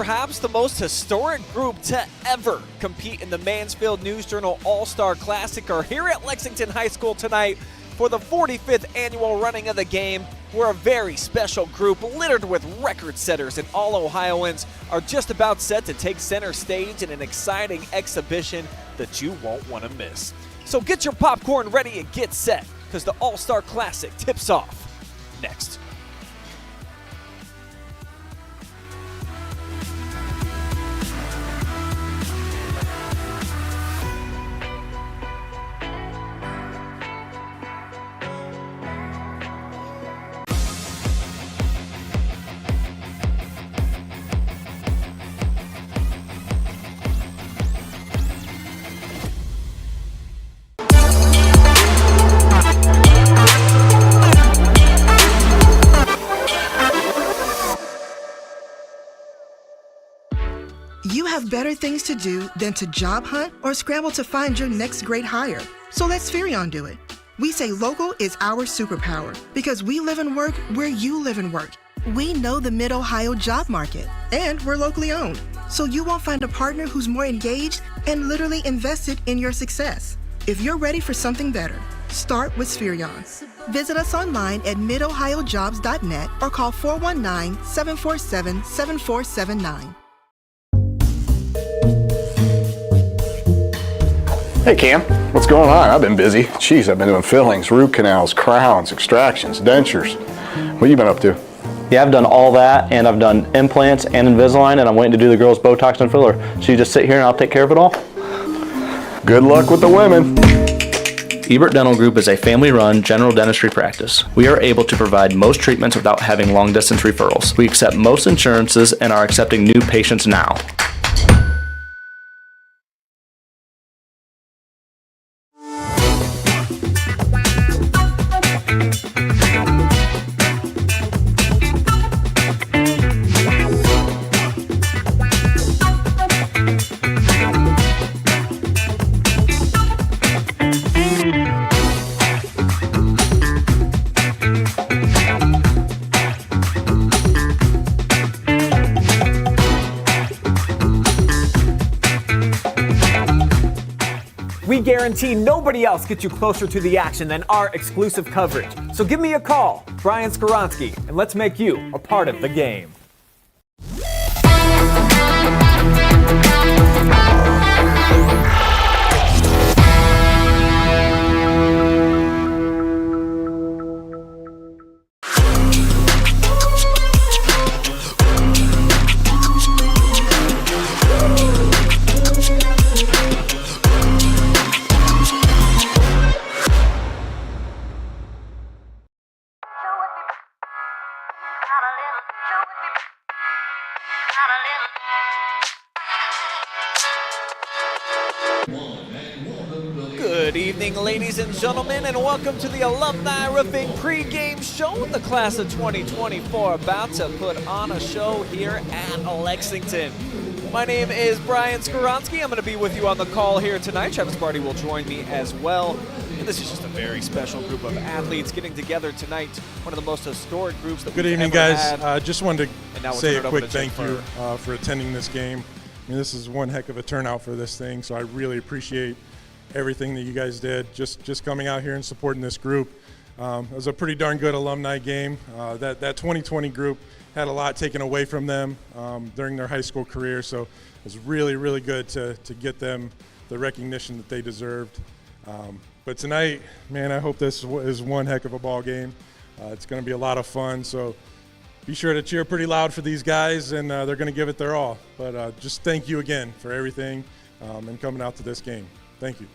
perhaps the most historic group to ever compete in the Mansfield News Journal All-Star Classic are here at Lexington High School tonight for the 45th annual running of the game. We're a very special group littered with record setters, and all Ohioans are just about set to take center stage in an exciting exhibition that you won't want to miss. So get your popcorn ready and get set, because the All-Star Classic tips off next. You have better things to do than to job hunt or scramble to find your next great hire. So let Spherion do it. We say local is our superpower because we live and work where you live and work. We know the Mid-Ohio job market, and we're locally owned. So you won't find a partner who's more engaged and literally invested in your success. If you're ready for something better, start with Spherion. Visit us online at midohiojobs.net or call 419-747-7479. Hey Cam, what's going on? I've been busy. Jeez, I've been doing fillings, root canals, crowns, extractions, dentures. What have you been up to? Yeah, I've done all that, and I've done implants and Invisalign, and I'm waiting to do the girls' Botox and filler. So you just sit here and I'll take care of it all? Good luck with the women. Ebert Dental Group is a family-run general dentistry practice. We are able to provide most treatments without having long-distance referrals. We accept most insurances and are accepting new patients now. We guarantee nobody else gets you closer to the action than our exclusive coverage. So give me a call, Brian Skowronski, and let's make you a part of the game. Good evening, ladies and gentlemen, and welcome to the Alumni Roofing pregame show. The class of 2024 about to put on a show here at Lexington. My name is Brian Skowronski. I'm going to be with you on the call here tonight. Travis Berardi will join me as well. And this is just a very special group of athletes getting together tonight. One of the most historic groups that we've ever had. Good evening, guys. Just wanted to say a quick thank you for attending this game. I mean, this is one heck of a turnout for this thing, so I really appreciate everything that you guys did, just coming out here and supporting this group. It was a pretty darn good alumni game. That 2020 group had a lot taken away from them during their high school career, so it was really, really good to get them the recognition that they deserved. But tonight, man, I hope this is one heck of a ball game. It's going to be a lot of fun, so be sure to cheer pretty loud for these guys, and they're going to give it their all. But just thank you again for everything and coming out to this game. Thank you.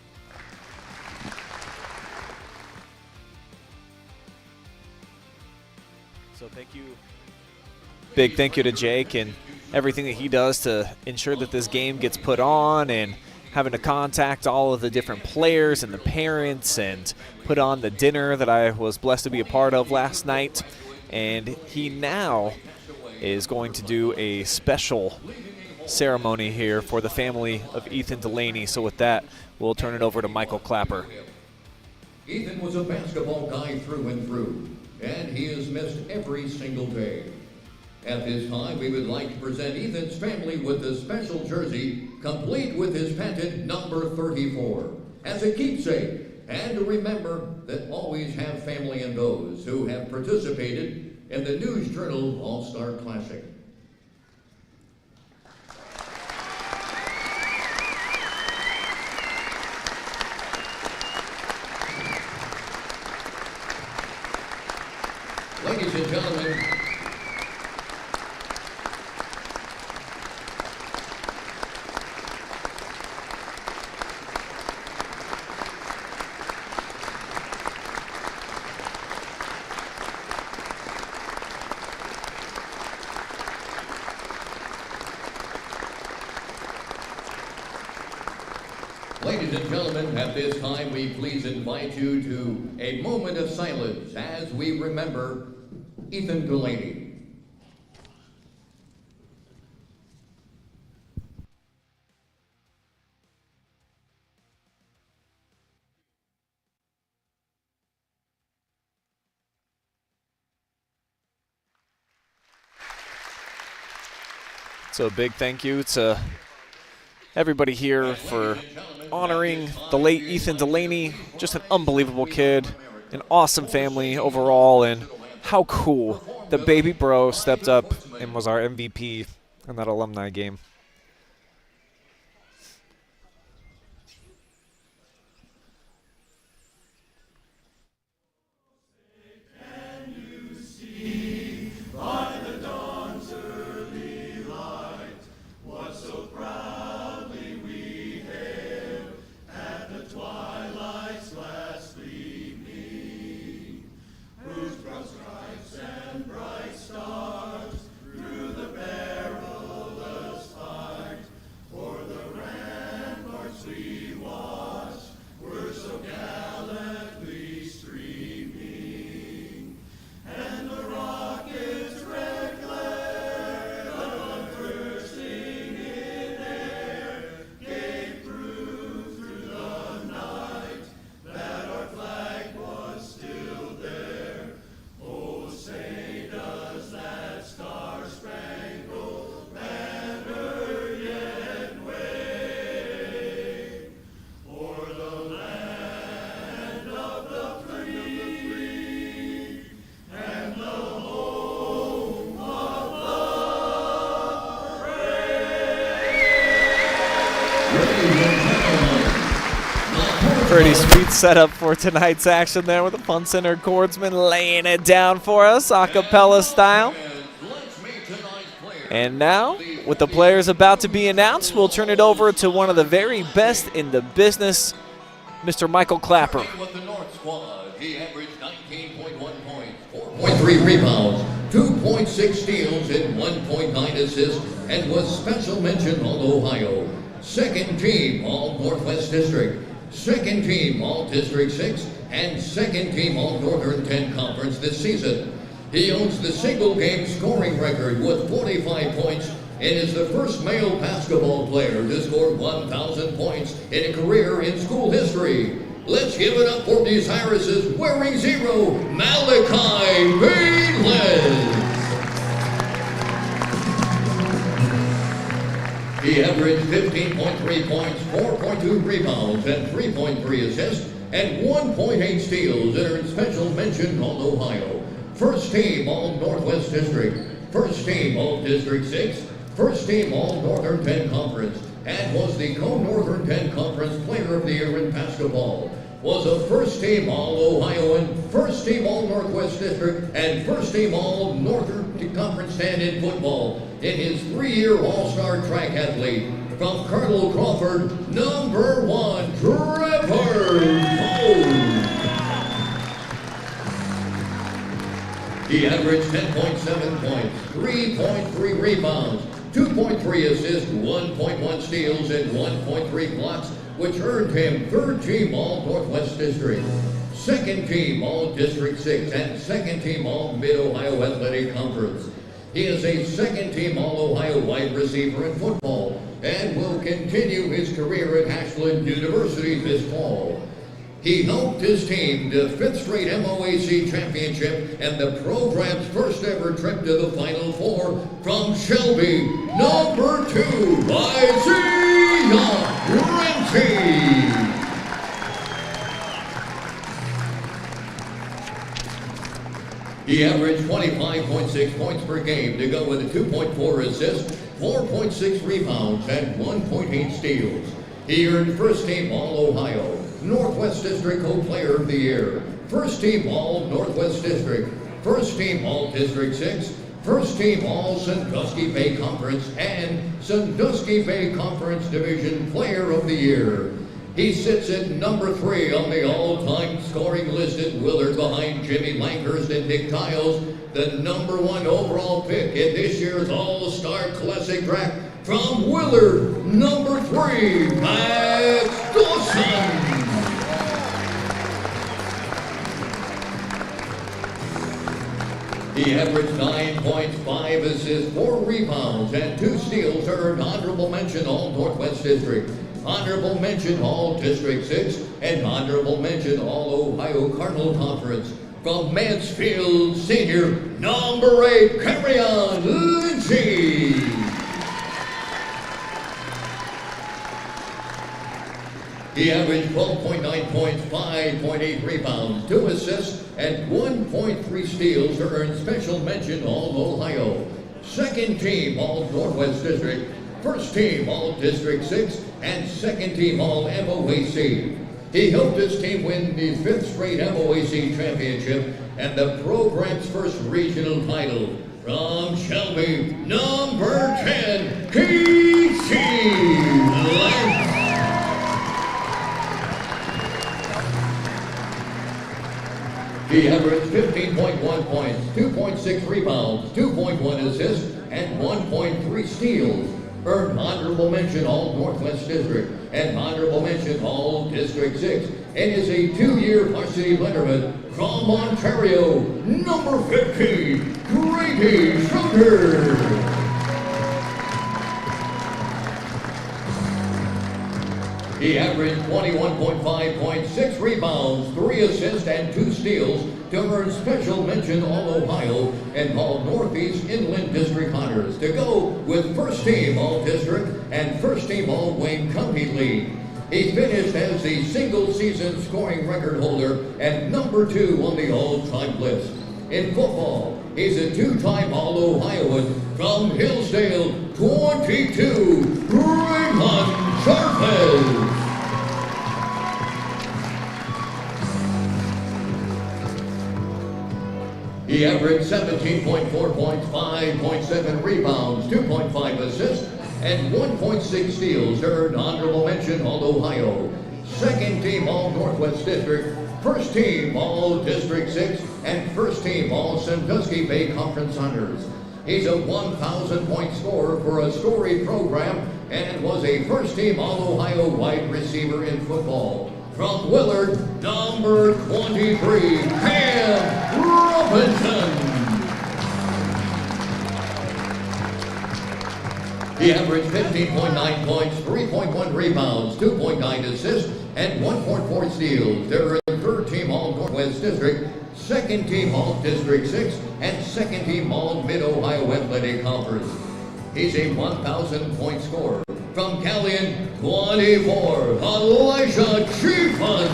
So thank you. Big thank you to Jake and everything that he does to ensure that this game gets put on, and having to contact all of the different players and the parents and put on the dinner that I was blessed to be a part of last night. And he now is going to do a special ceremony here for the family of Ethan Delaney. So with that, we'll turn it over to Michael Clapper. Ethan was a basketball guy through and through, and he has missed every single day. At this time, we would like to present Ethan's family with a special jersey, complete with his patent number 34, as a keepsake, and to remember that always have family in those who have participated in the News Journal All-Star Classic. Ladies and gentlemen, at this time, we please invite you to a moment of silence as we remember Ethan Delaney. So a big thank you to everybody here for honoring the late Ethan Delaney. Just an unbelievable kid, an awesome family overall, and how cool the baby bro stepped up and was our MVP in that alumni game. Pretty sweet setup for tonight's action there with the punt center Cordsman laying it down for us, a cappella style. And now, with the players about to be announced, we'll turn it over to one of the very best in the business, Mr. Michael Clapper. With the North squad, he averaged 19.1 points, 4.3 rebounds, 2.6 steals, and 1.9 assists, and was special mention All-Ohio. Second team All-Northwest District. Second team All-District 6 and second team All-Northern 10 Conference this season. He owns the single-game scoring record with 45 points and is the first male basketball player to score 1,000 points in a career in school history. Let's give it up for Desirous' wearing 0, Malachi Bayless. He averaged 15.3 points, 4.2 rebounds, and 3.3 assists, and 1.8 steals, and earned special mention All-Ohio. First team All-Northwest District, first team All-District 6, first team All-Northern 10 Conference, and was the Co-Northern 10 Conference Player of the Year in basketball. Was a first team All-Ohioan, first team All-Northwest District, and first team All-Northern Conference stand in football. In his 3-year All-Star track athlete, from Colonel Crawford, number 1, Trevor Cole. He averaged 10.7 points, 3.3 rebounds, 2.3 assists, 1.1 steals, and 1.3 blocks, which earned him third team All-Northwest District, second team All-District 6, and second team All-Mid-Ohio Athletic Conference. He is a second team All-Ohio wide receiver in football and will continue his career at Ashland University this fall. He helped his team to 5th straight MOAC championship and the program's first ever trip to the Final Four. From Shelby, number 2, Isaiah Ramsey. He averaged 25.6 points per game to go with a 2.4 assists, 4.6 rebounds, and 1.8 steals. He earned First Team All-Ohio, Northwest District Co-Player of the Year, First Team All-Northwest District, First Team All-District 6, First Team All-Sandusky Bay Conference, and Sandusky Bay Conference Division Player of the Year. He sits at number 3 on the all-time scoring list at Willard behind Jimmy Langhurst and Nick Tiles, the number 1 overall pick in this year's All-Star Classic draft. From Willard, number 3, Max Dawson. He averaged 9 points, 5 assists, 4 rebounds, and 2 steals to earn honorable mention All Northwest District, honorable mention All District 6, and honorable mention All Ohio Cardinal Conference. From Mansfield Senior, number 8, Carry-On Lindsay. He averaged 12.9 points, 5.8 rebounds, 2 assists, and 1.3 steals to earn special mention All Ohio, Second Team All Northwest District, First Team All District 6, and Second Team All MOAC. He helped his team win the 5th straight MOAC championship and the program's first regional title. From Shelby, number 10, Casey Lance. He averaged 15.1 points, 2.6 rebounds, 2.1 assists, and 1.3 steals. Earned honorable mention All Northwest District and honorable mention All District 6, and is a 2-year varsity letterman. From Ontario, number 15, Grady Schroeder. He averaged 21.5 points, 6 rebounds, 3 assists, and 2 steals to earn special mention All Ohio and All Northeast Inland District honors to go with First Team All District and First Team All Wayne County League. He finished as the single-season scoring record holder and number 2 on the all-time list. In football, he's a 2-time All-Ohioan. From Hillsdale, 22, Raymond Charles. He averaged 17.4 points, 5.7 rebounds, 2.5 assists, and 1.6 steals to earn honorable mention All Ohio, Second Team All Northwest District, First Team All District 6, and First Team All Sandusky Bay Conference honors. He's a 1,000-point scorer for a storied program and was a First Team All Ohio wide receiver in football. From Willard, number 23, Cam Robinson. He averaged 15.9 points, 3.1 rebounds, 2.9 assists, and 1.4 steals. They're in Third Team All Northwest District, Second Team All District 6, and Second Team All Mid-Ohio Athletic Conference. He's a 1,000-point scorer. From Callion, 24, Elisha Chiefan.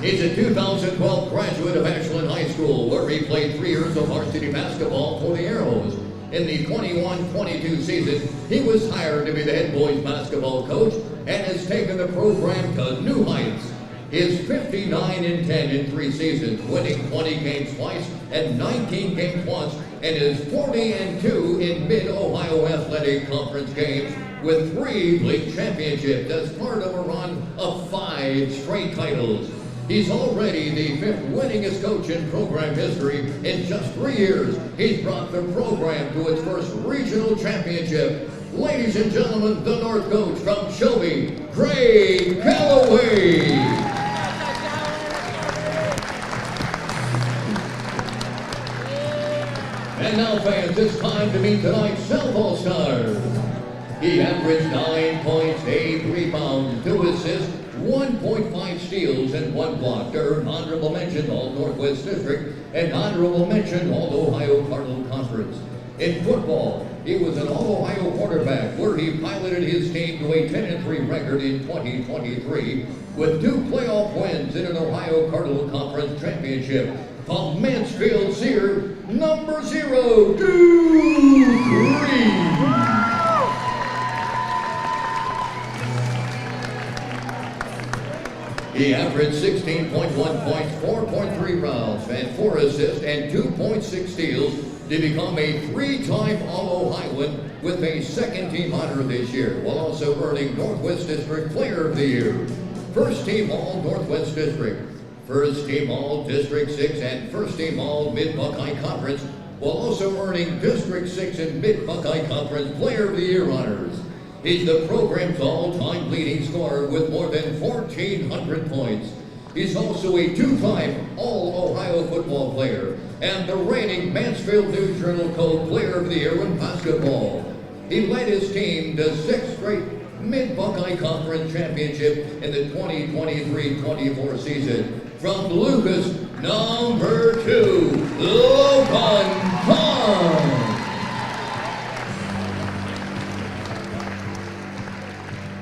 He's a 2012 graduate of Ashland High School, where he played 3 years of varsity basketball for the Arrows. In the 21-22 season, he was hired to be the head boys basketball coach and has taken the program to new heights. He is 59-10 in 3 seasons, winning 20 games twice and 19 games once, and is 40-2 in Mid-Ohio Athletic Conference games with 3 league championships as part of a run of 5 straight titles. He's already the 5th winningest coach in program history. In just 3 years, he's brought the program to its first regional championship. Ladies and gentlemen, the North coach from Shelby, Craig Calloway. And now, fans, it's time to meet tonight's South All-Stars. He averaged 9 points, 8 rebounds, 2 assists, 1.5 steals, and 1 block to earn honorable mention All-Northwest District and honorable mention All-Ohio Cardinal Conference. In football, he was an All-Ohio quarterback where he piloted his team to a 10-3 record in 2023 with 2 playoff wins in an Ohio Cardinal Conference championship. From Mansfield Seer, number 0, 2, 3. He averaged 16.1 points, 4.3 rebounds, and 4 assists, and 2.6 steals to become a 3-time All-Ohioan with a second-team honor this year, while also earning Northwest District Player of the Year, First-Team All-Northwest District, First-Team All-District 6, and First-Team All-Mid-Buckeye Conference, while also earning District 6 and Mid-Buckeye Conference Player of the Year honors. He's the program's all-time leading scorer with more than 1,400 points. He's also a 2-time All-Ohio football player and the reigning Mansfield News Journal Co-Player of the Year in basketball. He led his team to 6 straight Mid-Buckeye Conference Championship in the 2023-24 season. From Lucas, number 2, Logan Kahn.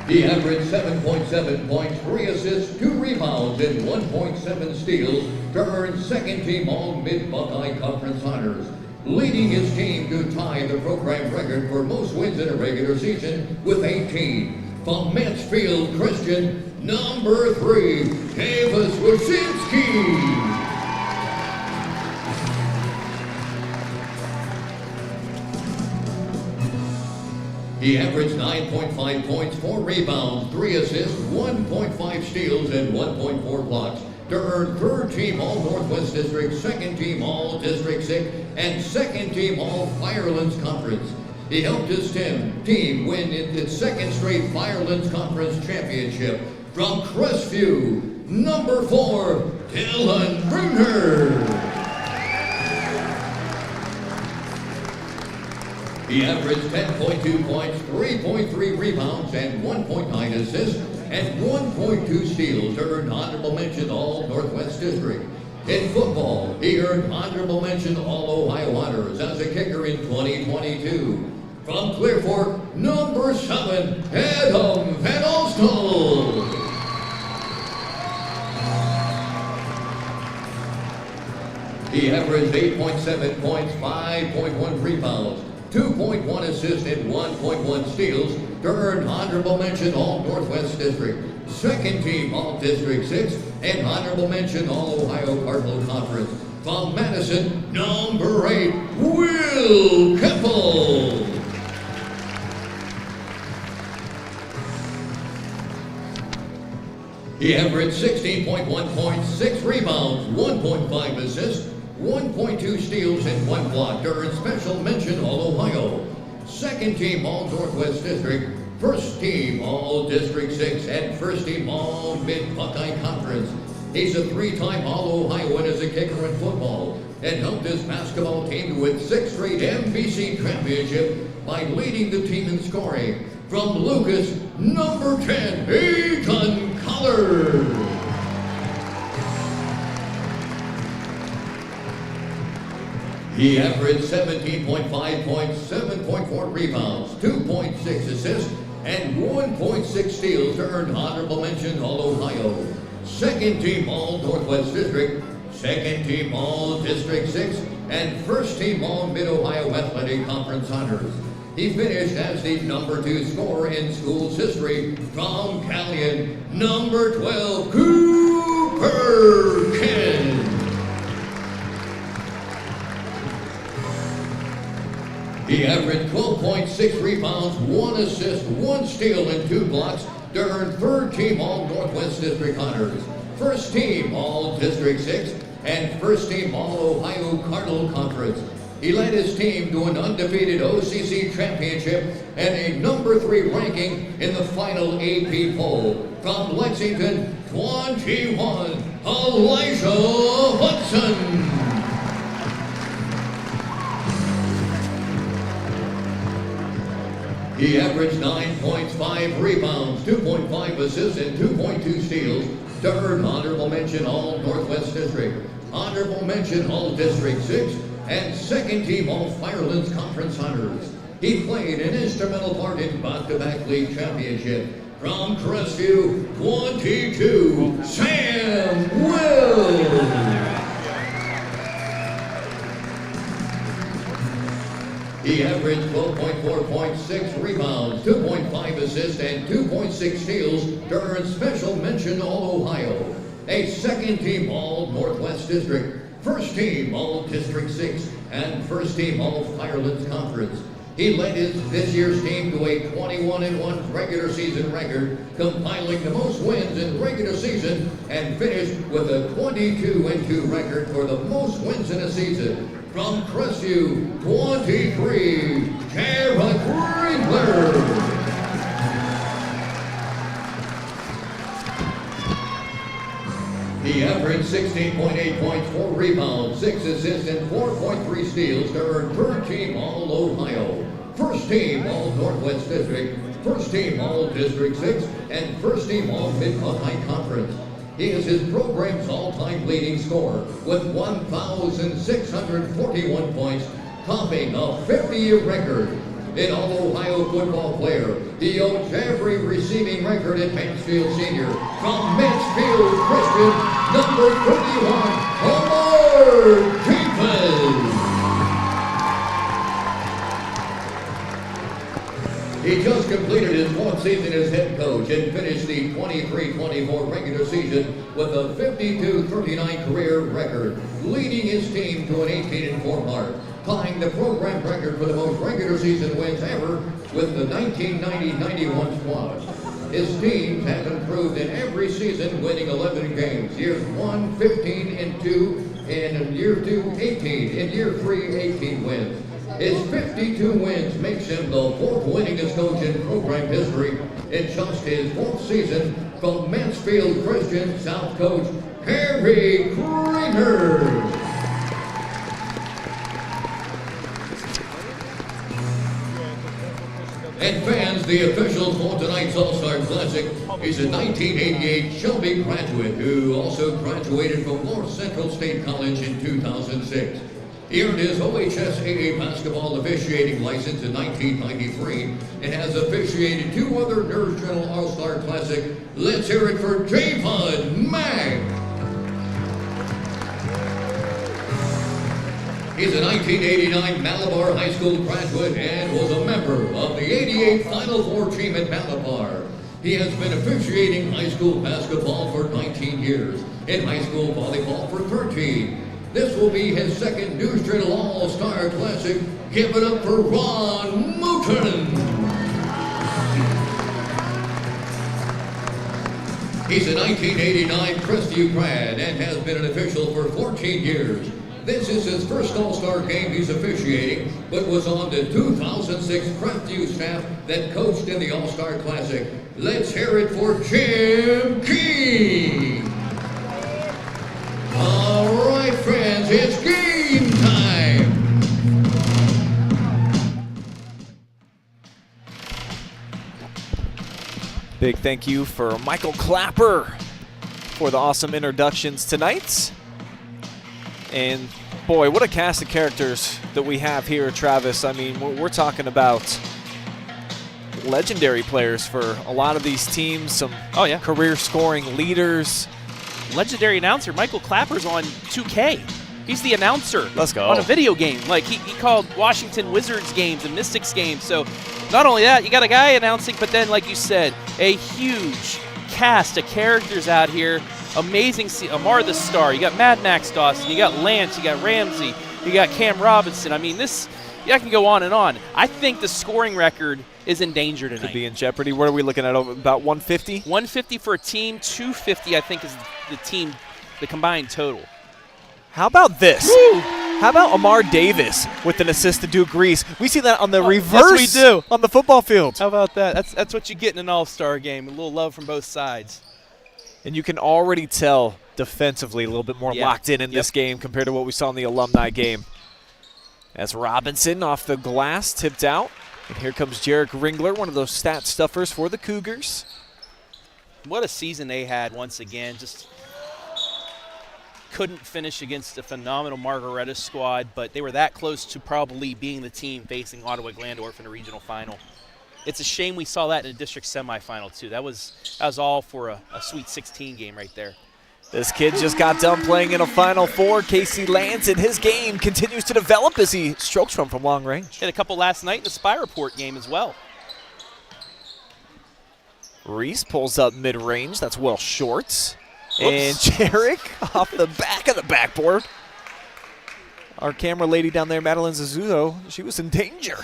He averaged 7.7 points, 3 assists, 2 rebounds, and 1.7 steals to earn second-team All-Mid-Buckeye Conference honors, leading his team to tie the program record for most wins in a regular season with 18. From Mansfield Christian, number 3, Davis Wyszynski. He averaged 9.5 points, 4 rebounds, 3 assists, 1.5 steals, and 1.4 blocks to earn third-team All-Northwest District, second-team All-District 6, and second-team All-Firelands Conference. He helped his team win its second straight Firelands Conference championship. From Crestview, number 4, Dylan Bruner. He averaged 10.2 points, 3.3 rebounds, and 1.9 assists, and 1.2 steals to earn honorable mention All-Northwest District. In football, he earned honorable mention All-Ohio honors as a kicker in 2022. From Clear Fork, number 7, Adam Van Alstel. He averaged 8.7 points, 5.1 rebounds, 2.1 assists, and 1.1 steals to earn honorable mention All-Northwest District, second team All-District 6, and honorable mention All-Ohio Cardinal Conference. From Madison, number 8, Will Keppel. He averaged 16.1 points, 6 rebounds, 1.5 assists, 1.2 steals, and 1 block to earn special mention All-Ohio, second team All-Northwest District, first team All-District 6, and first team All-Mid-Buckeye Conference. He's a 3-time All-Ohioan as a kicker in football and helped his basketball team to win 6 straight MVC championship by leading the team in scoring. From Lucas, number 10, Ethan Collard. He averaged 17.5 points, 7.4 rebounds, 2.6 assists, and 1.6 steals to earn honorable mention All-Ohio, second team All-Northwest District, second team All-District 6, and first team All-Mid-Ohio Athletic Conference honors. He finished as the number 2 scorer in school's history. From Callion, number 12, Cooper Ken. He averaged 12.6 rebounds, 1 assist, 1 steal, and 2 blocks to earn third team All-Northwest District honors, first team All-District 6, and first team All-Ohio Cardinal Conference. He led his team to an undefeated OCC championship and a number 3 ranking in the final AP poll. From Lexington, 21, Elijah Hudson. He averaged 9 points, 5 rebounds, 2.5 assists, and 2.2 steals to earn honorable mention All Northwest District, honorable mention All District 6, and second team All Firelands Conference honors. He played an instrumental part in back-to-back league championship. From Crestview, 22, Sam Will. He averaged 12.4 points, 6 rebounds, 2.5 assists, and 2.6 steals to earn special mention All-Ohio, a second team All-Northwest District, first team All-District 6, and first team All-Firelands Conference. He led this year's team to a 21-1 regular season record, compiling the most wins in regular season, and finished with a 22-2 record for the most wins in a season. From Crestview, 23, Jared Greenler. He averaged 16.8 points, 4 rebounds, 6 assists, and 4.3 steals to earn third team All-Ohio, first team All-Northwest District, first team All-District 6, and first team All-Mid-Ohio Conference. He is his program's all-time leading scorer with 1,641 points, topping a 50-year record. An All-Ohio football player, he owns every receiving record at Mansfield Senior. From Mansfield Christian, number 31, Omar Davis. He just completed his 4th season as head coach and finished the 23-24 regular season with a 52-39 career record, leading his team to an 18-4 mark, tying the program record for the most regular season wins ever with the 1990-91 squad. His teams have improved in every season, winning 11 games. Years 1, 15, and 2, and in year 2, 18. In year 3, 18 wins. His 52 wins makes him the 4th winningest coach in program history in just his 4th season. From Mansfield Christian, South coach Harry Kramer. And fans, the officials for tonight's All-Star Classic is a 1988 Shelby graduate who also graduated from North Central State College in 2006. He earned his OHSAA basketball officiating license in 1993 and has officiated 2 other Nurse Journal All-Star Classic. Let's hear it for J-Bud Mack. He's a 1989 Malabar High School graduate and was a member of the 88 Final Four team at Malabar. He has been officiating high school basketball for 19 years and high school volleyball for 13. This will be his 2nd News Journal All-Star Classic. Give it up for Ron Moulton. He's a 1989 Crestview grad and has been an official for 14 years. This is his first All-Star game he's officiating, but was on the 2006 Crestview staff that coached in the All-Star Classic. Let's hear it for Jim King. All right, friends, it's game time. Big thank you for Michael Clapper for the awesome introductions tonight. And boy, what a cast of characters that we have here, Travis. I mean, we're talking about legendary players for a lot of these teams, some career scoring leaders. Legendary announcer Michael Clapper's on 2K. He's the announcer. Let's go. On a video game. Like, he called Washington Wizards games and Mystics games. So not only that, you got a guy announcing, but then, like you said, a huge cast of characters out here. Amazing. Amar the Star. You got Mad Max Dawson. You got Lance. You got Ramsey. You got Cam Robinson. I mean, I can go on and on. I think the scoring record is in danger tonight. Could be in jeopardy. What are we looking at? About 150? 150 for a team. 250, I think, is the combined total. How about this? Woo! How about Amar Davis with an assist to Duke Reese? We see that on the reverse yes, we do. On the football field. How about that? That's what you get in an all-star game, a little love from both sides. And you can already tell defensively a little bit more locked in this game compared to what we saw in the alumni game. As Robinson off the glass, tipped out. And here comes Jarek Ringler, one of those stat stuffers for the Cougars. What a season they had once again. Just couldn't finish against a phenomenal Margaretta squad, but they were that close to probably being the team facing Ottawa Glandorf in a regional final. It's a shame we saw that in a district semifinal, too. That was all for a Sweet 16 game right there. This kid just got done playing in a Final Four. Casey Lance, and his game continues to develop as he strokes from long range. Hit a couple last night in the Spy Report game as well. Reese pulls up mid-range. That's well short. Whoops. And Jarek off the back of the backboard. Our camera lady down there, Madeline Zazzuzo, she was in danger.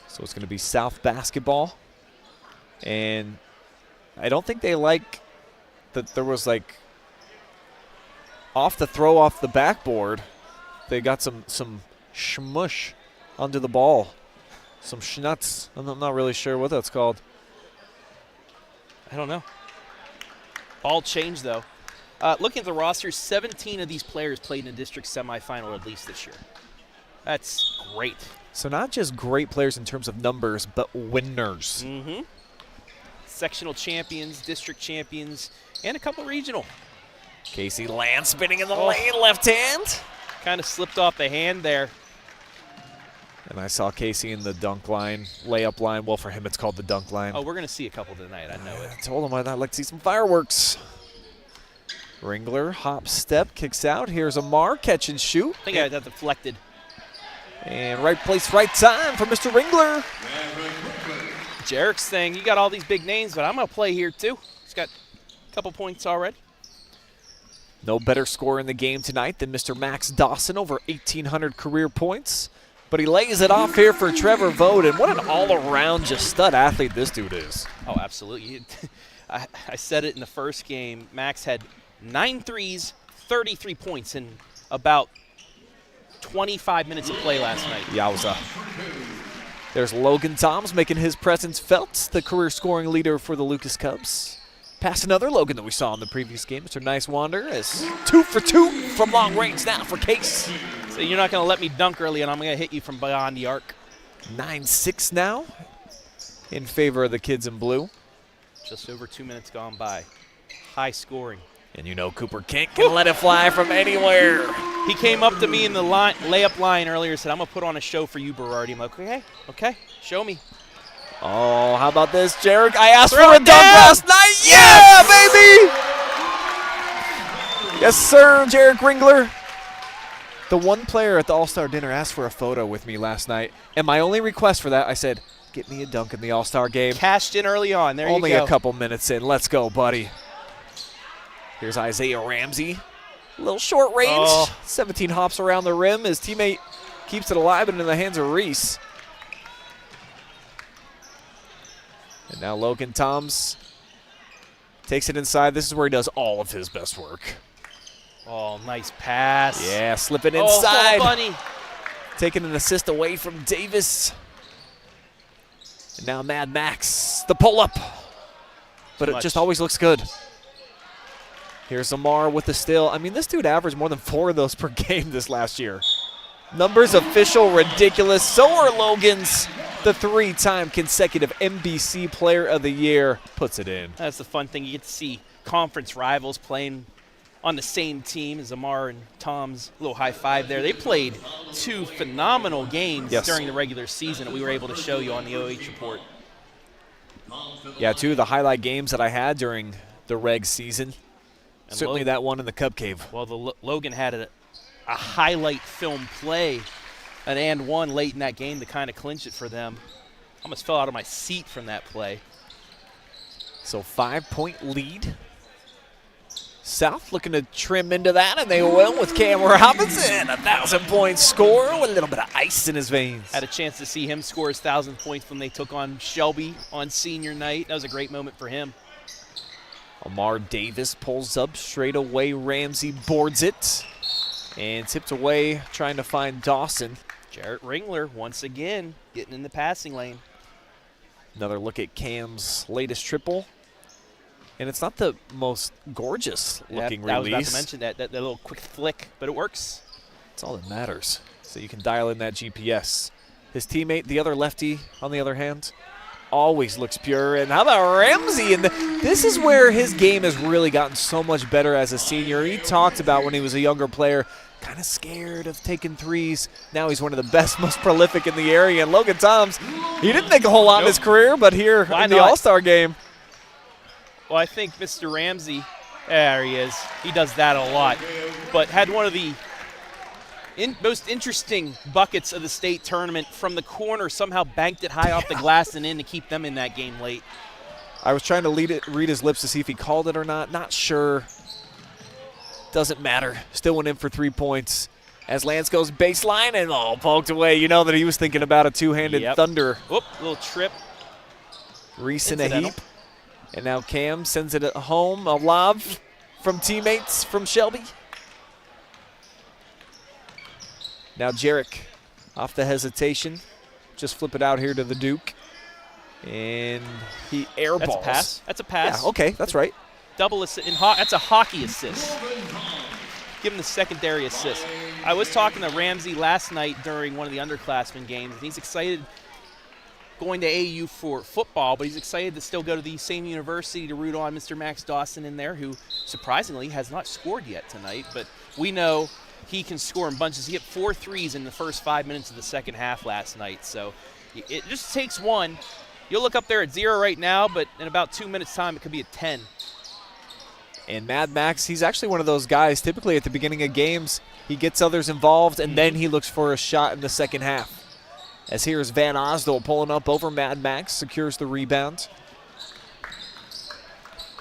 So it's going to be South basketball. And I don't think they like that there was like off the backboard. They got some shmush onto the ball. Some schnutz. I'm not really sure what that's called. I don't know. Ball change, though. Looking at the roster, 17 of these players played in a district semifinal at least this year. That's great. So not just great players in terms of numbers, but winners. Mm-hmm. Sectional champions, district champions, and a couple regional. Casey Lance spinning in the lane, left hand. Kind of slipped off the hand there. And I saw Casey in the dunk line, layup line. Well, for him, it's called the dunk line. Oh, we're going to see a couple tonight. I know it. I told him I'd like to see some fireworks. Ringler, hop, step, kicks out. Here's Amar, catch and shoot. I think I had that deflected. And right place, right time for Mr. Ringler. Jarek's saying, you got all these big names, but I'm going to play here too. He's got a couple points already. No better scorer in the game tonight than Mr. Max Dawson, over 1,800 career points. But he lays it off here for Trevor Vogt, and what an all-around just stud athlete this dude is. Oh, absolutely. I said it in the first game. Max had 9 threes, 33 points in about 25 minutes of play last night. Yowza. There's Logan Toms making his presence felt, the career scoring leader for the Lucas Cubs. Past another Logan that we saw in the previous game, Mr. Nice Wander, is 2 for 2 from long range now for Case. So you're not going to let me dunk early, and I'm going to hit you from beyond the arc. 9-6 now in favor of the kids in blue. Just over 2 minutes gone by. High scoring. And you know Cooper Kent can let it fly from anywhere. He came up to me in the layup line earlier and said, I'm going to put on a show for you, Berardi. I'm like, okay, show me. Oh, how about this, Jarek? I asked Throw for a it dunk down. last night. Yeah, baby! Yes, sir, Jarek Ringler. The one player at the All-Star dinner asked for a photo with me last night, and my only request for that, I said, get me a dunk in the All-Star game. Cashed in early on. There Only you go. a couple minutes in. Let's go, buddy. Here's Isaiah Ramsey. A little short range. Oh. 17 hops around the rim. His teammate keeps it alive and in the hands of Reese. And now Logan Toms takes it inside. This is where he does all of his best work. Oh, nice pass. Yeah, slipping inside. Oh, bunny. Taking an assist away from Davis. And now Mad Max, the pull-up. But it just always looks good. Here's Amar with the steal. I mean, this dude averaged more than 4 of those per game this last year. Numbers official, ridiculous. So are Logan's. The 3-time consecutive NBC Player of the Year puts it in. That's the fun thing. You get to see conference rivals playing on the same team as Amar and Tom's little high five there. They played 2 phenomenal games during the regular season that we were able to show you on the OH report. Yeah, 2 of the highlight games that I had during the reg season. And certainly that one in the Cub Cave. Well, Logan had a highlight film play, an and one late in that game to kind of clinch it for them. Almost fell out of my seat from that play. So 5-point lead. South looking to trim into that, and they will with Cam Robinson. 1,000-point score with a little bit of ice in his veins. Had a chance to see him score his 1,000 points when they took on Shelby on senior night. That was a great moment for him. Amar Davis pulls up straight away. Ramsey boards it and tipped away, trying to find Dawson. Jarek Ringler once again getting in the passing lane. Another look at Cam's latest triple. And it's not the most gorgeous looking I was release. about to mention that little quick flick, but it works. That's all that matters. So you can dial in that GPS. His teammate, the other lefty, on the other hand, always looks pure. And how about Ramsey? And this is where his game has really gotten so much better as a senior. He talked about when he was a younger player, kind of scared of taking threes. Now he's one of the best, most prolific in the area. And Logan Toms, he didn't make a whole lot in his career, but here in the All-Star game. Well, I think Mr. Ramsey, there he is. He does that a lot. But had one of the most interesting buckets of the state tournament from the corner, somehow banked it high off the glass and in to keep them in that game late. I was trying to read his lips to see if he called it or not. Not sure. Doesn't matter. Still went in for 3 points. As Lance goes baseline and poked away. You know that he was thinking about a two-handed thunder. Whoop, little trip. Reese in a heap. And now Cam sends it home. A lob from teammates from Shelby. Now Jarek off the hesitation. Just flip it out here to the Duke. And he airballs. That's a pass. That's a pass. Yeah, okay, that's right. Double assist. That's a hockey assist. Give him the secondary assist. I was talking to Ramsey last night during one of the underclassmen games, and he's excited going to AU for football, but he's excited to still go to the same university to root on Mr. Max Dawson in there, who surprisingly has not scored yet tonight. But we know he can score in bunches. He hit 4 threes in the first 5 minutes of the second half last night. So it just takes one. You'll look up there at 0 right now, but in about 2 minutes' time, it could be a 10. And Mad Max, he's actually one of those guys, typically at the beginning of games, he gets others involved, and then he looks for a shot in the second half. As here's Van Osdol pulling up over Mad Max, secures the rebound.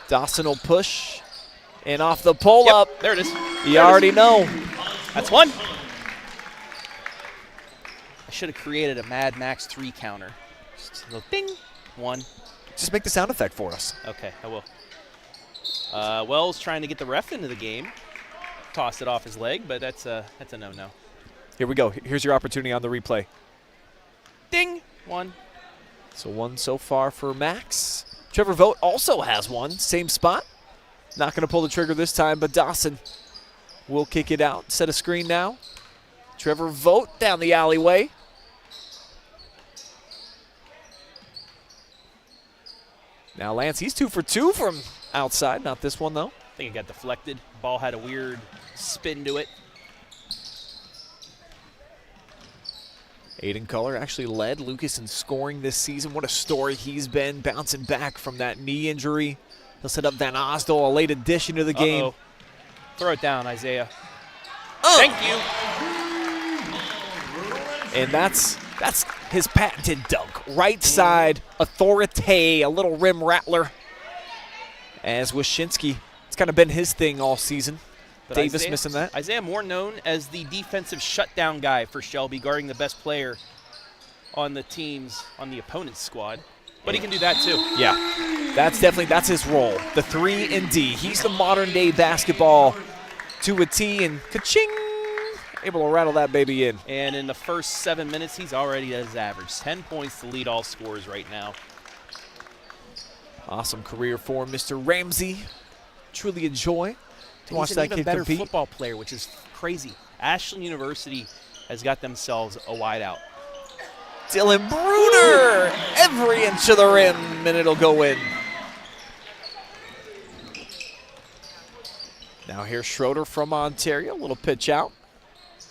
Dawson will push, and off the pull-up. There it is. You already know. That's one. I should have created a Mad Max 3 counter. Just a little ding, 1. Just make the sound effect for us. Okay, I will. Wells trying to get the ref into the game. Tossed it off his leg, but that's a no-no. Here we go. Here's your opportunity on the replay. Ding, 1. So 1 so far for Max. Trevor Vogt also has 1, same spot. Not going to pull the trigger this time, but Dawson will kick it out. Set a screen now. Trevor Vogt down the alleyway. Now Lance, he's 2 for 2 from outside. Not this one, though. I think it got deflected. Ball had a weird spin to it. Aiden Culler actually led Lucas in scoring this season. What a story he's been, bouncing back from that knee injury. He'll set up Van Osdol, a late addition to the game. Throw it down, Isaiah. Thank you. And that's his patented dunk. Right side, authority, a little rim rattler. As Wyszynski, it's kind of been his thing all season. But Davis missing that. Isaiah more known as the defensive shutdown guy for Shelby, guarding the best player on the teams, on the opponent's squad. But he can do that too. Yeah, that's his role. The 3 and D. He's the modern day basketball to a T, and ka-ching, able to rattle that baby in. And in the first 7 minutes, he's already at his average. 10 points to lead all scorers right now. Awesome career for Mr. Ramsey. Truly a joy to watch that kid compete. He's an even better football player, which is crazy. Ashland University has got themselves a wideout. Dylan Bruner, every inch of the rim, and it'll go in. Now here's Schroeder from Ontario, a little pitch out.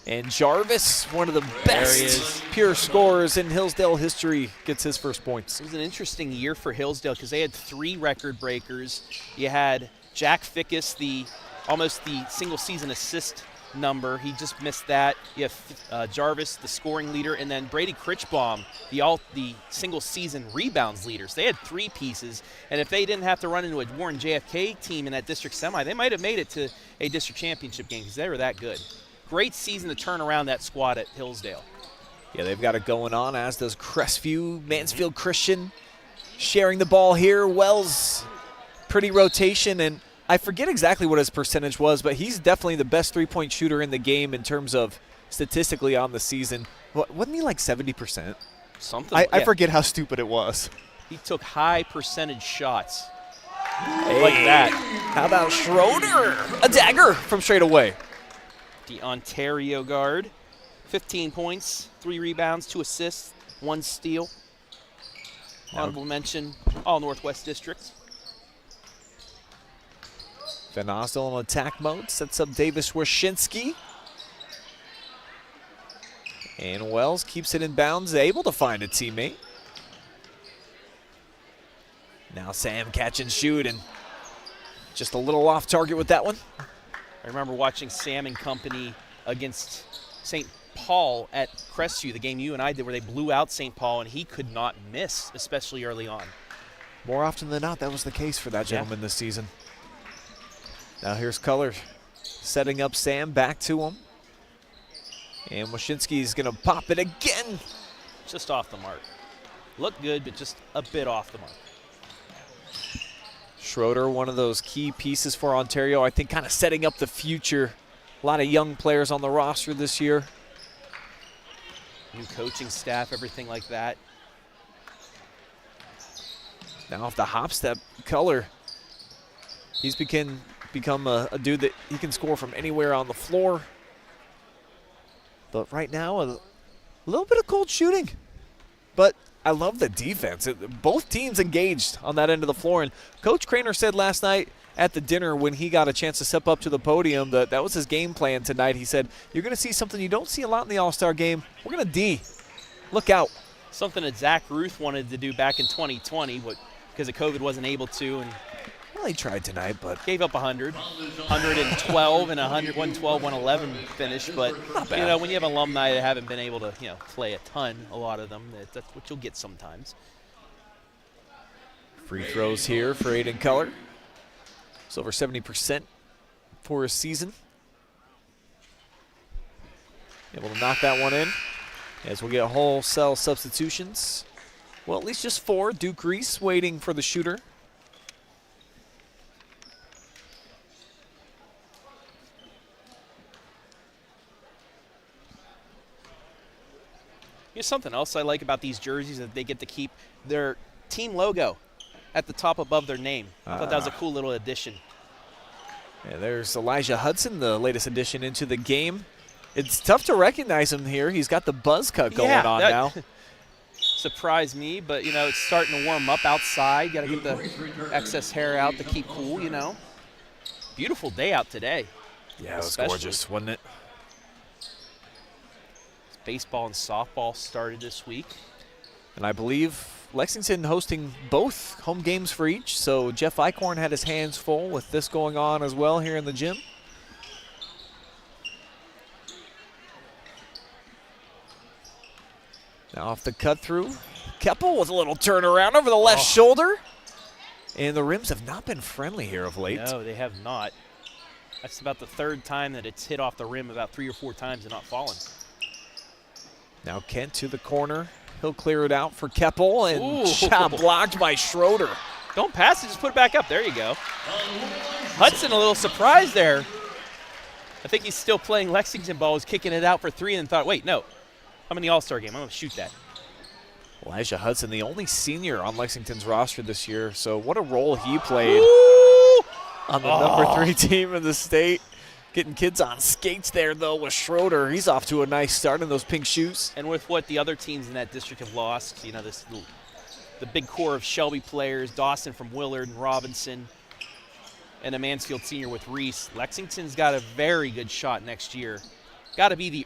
And Jarvis, one of the best pure scorers in Hillsdale history, gets his first points. It was an interesting year for Hillsdale because they had 3 record breakers. You had Jack Fickus, almost the single season assist number. He just missed that. You have Jarvis, the scoring leader, and then Brady Critchbaum, the single season rebounds leaders. They had 3 pieces, and if they didn't have to run into a Warren JFK team in that district semi, they might have made it to a district championship game because they were that good. Great season to turn around that squad at Hillsdale. Yeah, they've got it going on, as does Crestview. Mansfield Christian sharing the ball here. Wells, pretty rotation, and I forget exactly what his percentage was, but he's definitely the best three-point shooter in the game in terms of statistically on the season. Wasn't he like 70%? Something. I forget how stupid it was. He took high percentage shots. Hey, like that. How about Schroeder? A dagger from straight away. The Ontario guard 15 points, 3 rebounds, 2 assists, 1 steal. Honorable mention, all Northwest District. Van Osdol in attack mode, sets up Davis Wyszynski. And Wells keeps it in bounds, able to find a teammate. Now Sam catch and shoot, and just a little off target with that one. I remember watching Sam and company against St. Paul at Crestview, the game you and I did where they blew out St. Paul, and he could not miss, especially early on. More often than not, that was the case for that gentleman this season. Now here's Color setting up Sam, back to him. And Wyszynski's gonna pop it again. Just off the mark. Looked good, but just a bit off the mark. Schroeder, one of those key pieces for Ontario, I think kind of setting up the future. A lot of young players on the roster this year. New coaching staff, everything like that. Now off the hop step, Color. He's become a dude that he can score from anywhere on the floor. But right now, a little bit of cold shooting. But I love the defense. Both teams engaged on that end of the floor. And Coach Craner said last night at the dinner when he got a chance to step up to the podium that was his game plan tonight. He said, you're going to see something you don't see a lot in the All-Star game. We're going to D. Look out. Something that Zach Ruth wanted to do back in 2020, but because of COVID wasn't able to. And well, he tried tonight, but gave up 100, 112 and 112, 111 finish. But not bad. You know, when you have alumni that haven't been able to, play a ton, a lot of them, that's what you'll get sometimes. Free throws here for Aiden Color. It's over 70% for his season. Able to knock that one in as we'll get wholesale substitutions. Well, at least just 4. Duke Reese waiting for the shooter. Here's something else I like about these jerseys, that they get to keep their team logo at the top above their name. I thought that was a cool little addition. Yeah, there's Elijah Hudson, the latest addition into the game. It's tough to recognize him here. He's got the buzz cut going on now. Surprised me, but, it's starting to warm up outside. Got to get the excess hair out to keep cool, Beautiful day out today. Yeah, it was gorgeous, wasn't it? Baseball and softball started this week. And I believe Lexington hosting both home games for each, so Jeff Eichhorn had his hands full with this going on as well here in the gym. Now off the cut through, Keppel with a little turnaround over the left shoulder. And the rims have not been friendly here of late. No, they have not. That's about the 3rd time that it's hit off the rim, about 3 or 4 times and not fallen. Now Kent to the corner. He'll clear it out for Keppel, and shot blocked by Schroeder. Don't pass it, just put it back up. There you go. Hudson a little surprised there. I think he's still playing Lexington ball, was kicking it out for 3 and thought, wait, no. I'm in the All-Star game. I'm going to shoot that. Elijah Hudson, the only senior on Lexington's roster this year, so what a role he played on the number 3 team in the state. Getting kids on skates there, though, with Schroeder. He's off to a nice start in those pink shoes. And with what the other teams in that district have lost, the big core of Shelby players, Dawson from Willard and Robinson, and a Mansfield senior with Reese, Lexington's got a very good shot next year. Got to be the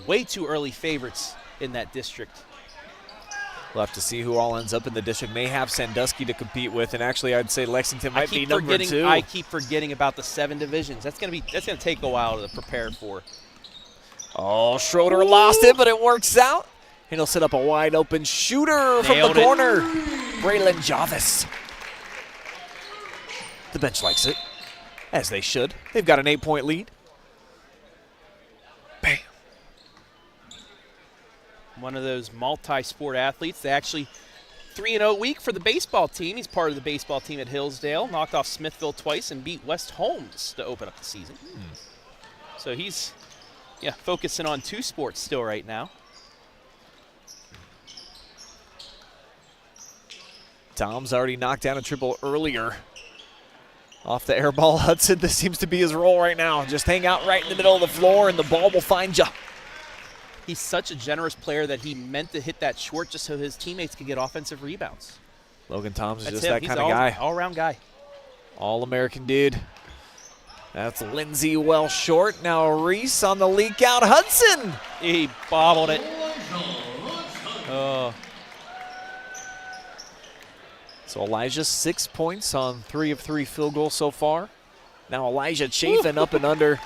way too early favorites in that district. We'll have to see who all ends up in the district. May have Sandusky to compete with, and actually I'd say Lexington might be number 2. I keep forgetting about the 7 divisions. That's gonna take a while to prepare for. Oh, Schroeder lost it, but it works out. And he'll set up a wide open shooter from the corner. Braylon Jarvis. The bench likes it, as they should. They've got an 8-point lead. Bam. One of those multi-sport athletes. They actually 3-0 week for the baseball team. He's part of the baseball team at Hillsdale. Knocked off Smithville twice and beat West Holmes to open up the season. So he's focusing on 2 sports still right now. Tom's already knocked down a triple earlier. Off the air ball, Hudson, this seems to be his role right now. Just hang out right in the middle of the floor and the ball will find you. He's such a generous player that he meant to hit that short just so his teammates could get offensive rebounds. Logan Toms is That's just him. that He's kind of guy. All-around guy. All-American dude. That's Lindsey well short. Now Reese on the leak out. Hudson! He bobbled it. Oh. So Elijah 6 points on 3 of 3 field goals so far. Now Elijah Chafin up and under.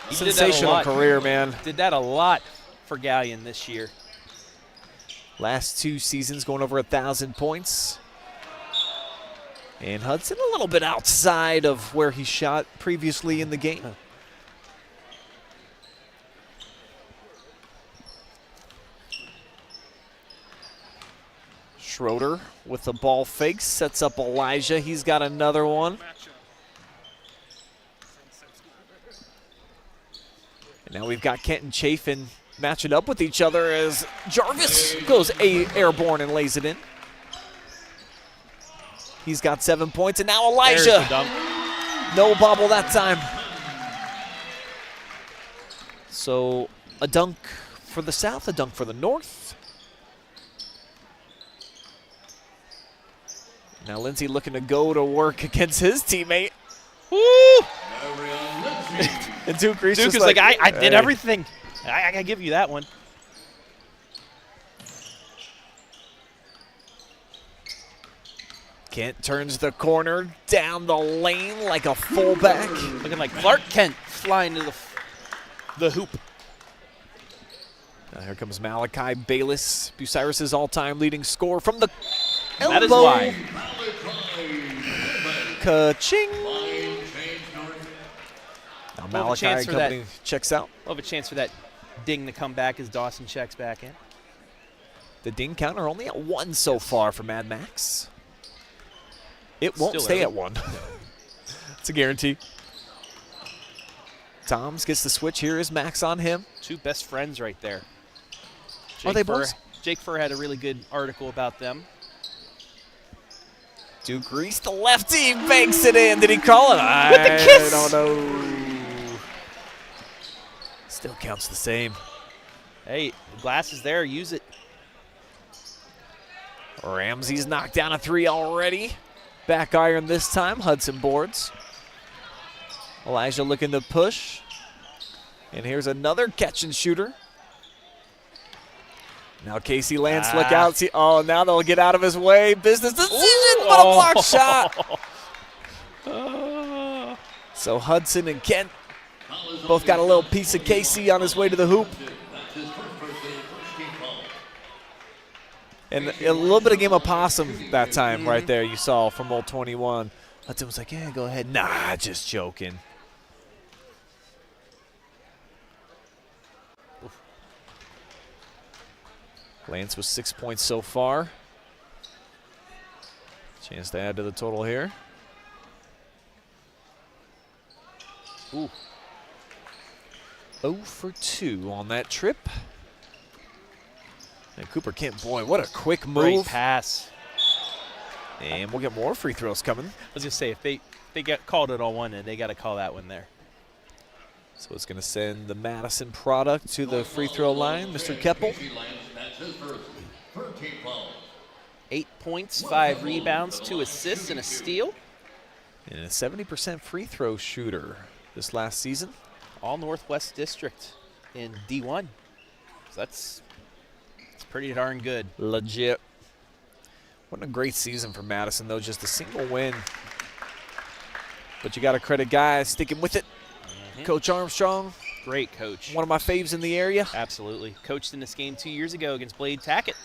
Sensational career, man. Did that a lot for Gallion this year. Last 2 seasons going over 1,000 points. And Hudson a little bit outside of where he shot previously in the game. Schroeder with the ball fake, sets up Elijah. He's got another one. And now we've got Kent and Chafin matching up with each other as Jarvis goes airborne and lays it in. He's got 7 points, and now Elijah. No bobble that time. So a dunk for the South, a dunk for the North. Now Lindsey looking to go to work against his teammate. Woo! And Duke Reese is like, I did everything. I gotta give you that one. Kent turns the corner down the lane like a fullback. Looking like Clark Kent flying to the hoop. Now here comes Malachi Bayless, Bucyrus' all-time leading scorer from the elbow. That is why. Ka-ching. Now Malachi and company checks out. We'll have a chance for that ding to come back as Dawson checks back in. The ding counter only at 1 so far for Mad Max. It won't stay at 1. It's a guarantee. Toms gets the switch. Here is Max on him. 2 best friends right there. Are they both? Jake Furr had a really good article about them. Duke Reese, the lefty, banks it in. Did he call it? With the kiss! I don't know. Still counts the same. Hey, the glass is there. Use it. Ramsey's knocked down a 3 already. Back iron this time. Hudson boards. Elijah looking to push. And here's another catch and shooter. Now Casey Lance, look out. See, oh, now they'll get out of his way. Business decision, but a block shot. So Hudson and Kent both got a little piece of Casey on his way to the hoop. And a little bit of game of possum that time right there you saw from old 21. Hudson was like, yeah, go ahead. Nah, just joking. Lance with 6 points so far. Chance to add to the total here. Ooh. 0 for 2 on that trip. And Cooper Kent, boy, what a quick move. Great pass. And we'll get more free throws coming. I was going to say, if they get called it on one, they got to call that one there. So it's going to send the Madison product to the free throw line. Mr. Keppel. 8 points, 5 rebounds, 2 assists, and a steal. And a 70% free throw shooter this last season. All Northwest District in D1. So that's pretty darn good. Legit. What a great season for Madison, though. Just a single win. But you got to credit guys sticking with it. Coach Armstrong. Great coach. One of my faves in the area. Absolutely. Coached in this game 2 years ago against Blade Tackett.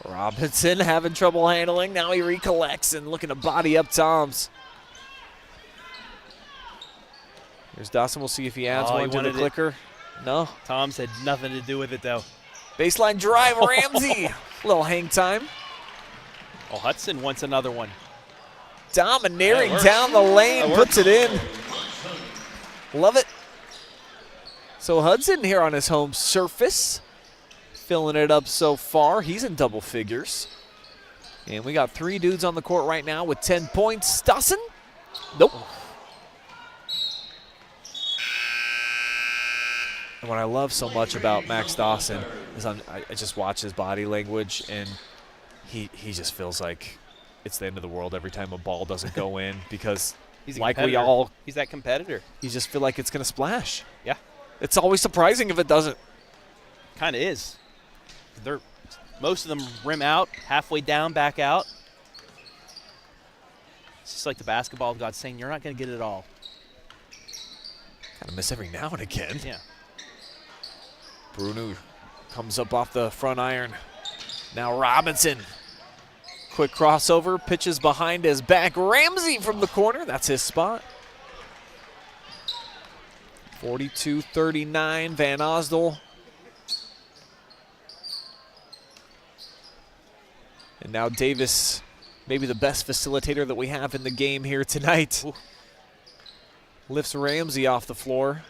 Robinson having trouble handling. Now he recollects and looking to body up Toms. Here's Dawson. We'll see if he adds one to the clicker. No. Toms had nothing to do with it, though. Baseline drive, Ramsey. Little hang time. Oh, Hudson wants another one. Domineering down the lane, puts it in. Love it. So Hudson here on his home surface, filling it up so far. He's in double figures. And we got 3 dudes on the court right now with 10 points. Dawson? Nope. And what I love so much about Max Dawson is I just watch his body language, and he just feels like it's the end of the world every time a ball doesn't go in because he's like we all – he's that competitor. You just feel like it's going to splash. Yeah. It's always surprising if it doesn't. Kind of is. Most of them rim out, halfway down, back out. It's just like the basketball god saying, you're not going to get it all. Kind of miss every now and again. Yeah. Bruno comes up off the front iron. Now Robinson. Quick crossover, pitches behind his back. Ramsey from the corner. That's his spot. 42-39, Van Osdol. And now Davis, maybe the best facilitator that we have in the game here tonight. Ooh. Lifts Ramsey off the floor.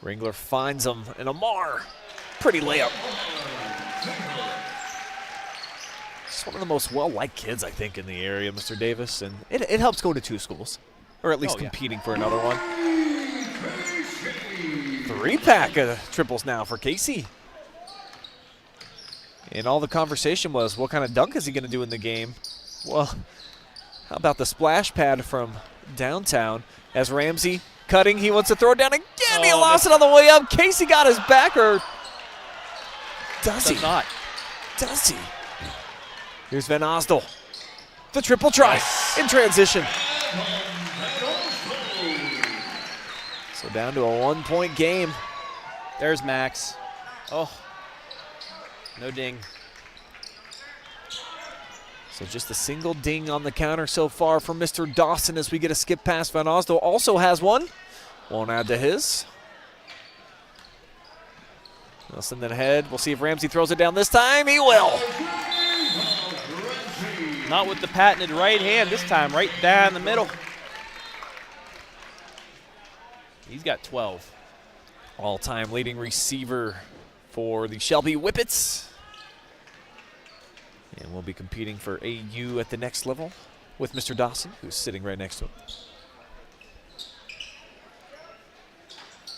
Ringler finds him, and Amar, pretty layup. He's one of the most well-liked kids, I think, in the area, Mr. Davis, and it helps go to 2 schools, or at least competing for another one. 3-pack of triples now for Casey. And all the conversation was, what kind of dunk is he going to do in the game? Well, how about the splash pad from downtown as Ramsey cutting, he wants to throw it down again. He lost it on the way up. Casey got his back, or does he? Not. Does he? Here's Van Osdol. The triple try in transition. So down to a 1-point game. There's Max. Oh, no ding. So just a single ding on the counter so far from Mr. Dawson as we get a skip pass. Van Osdol also has one. Won't add to his. Wilson then ahead. We'll see if Ramsey throws it down this time. He will. Not with the patented right hand this time. Right down the middle. He's got 12. All-time leading receiver for the Shelby Whippets. And we'll be competing for AU at the next level with Mr. Dawson, who's sitting right next to him.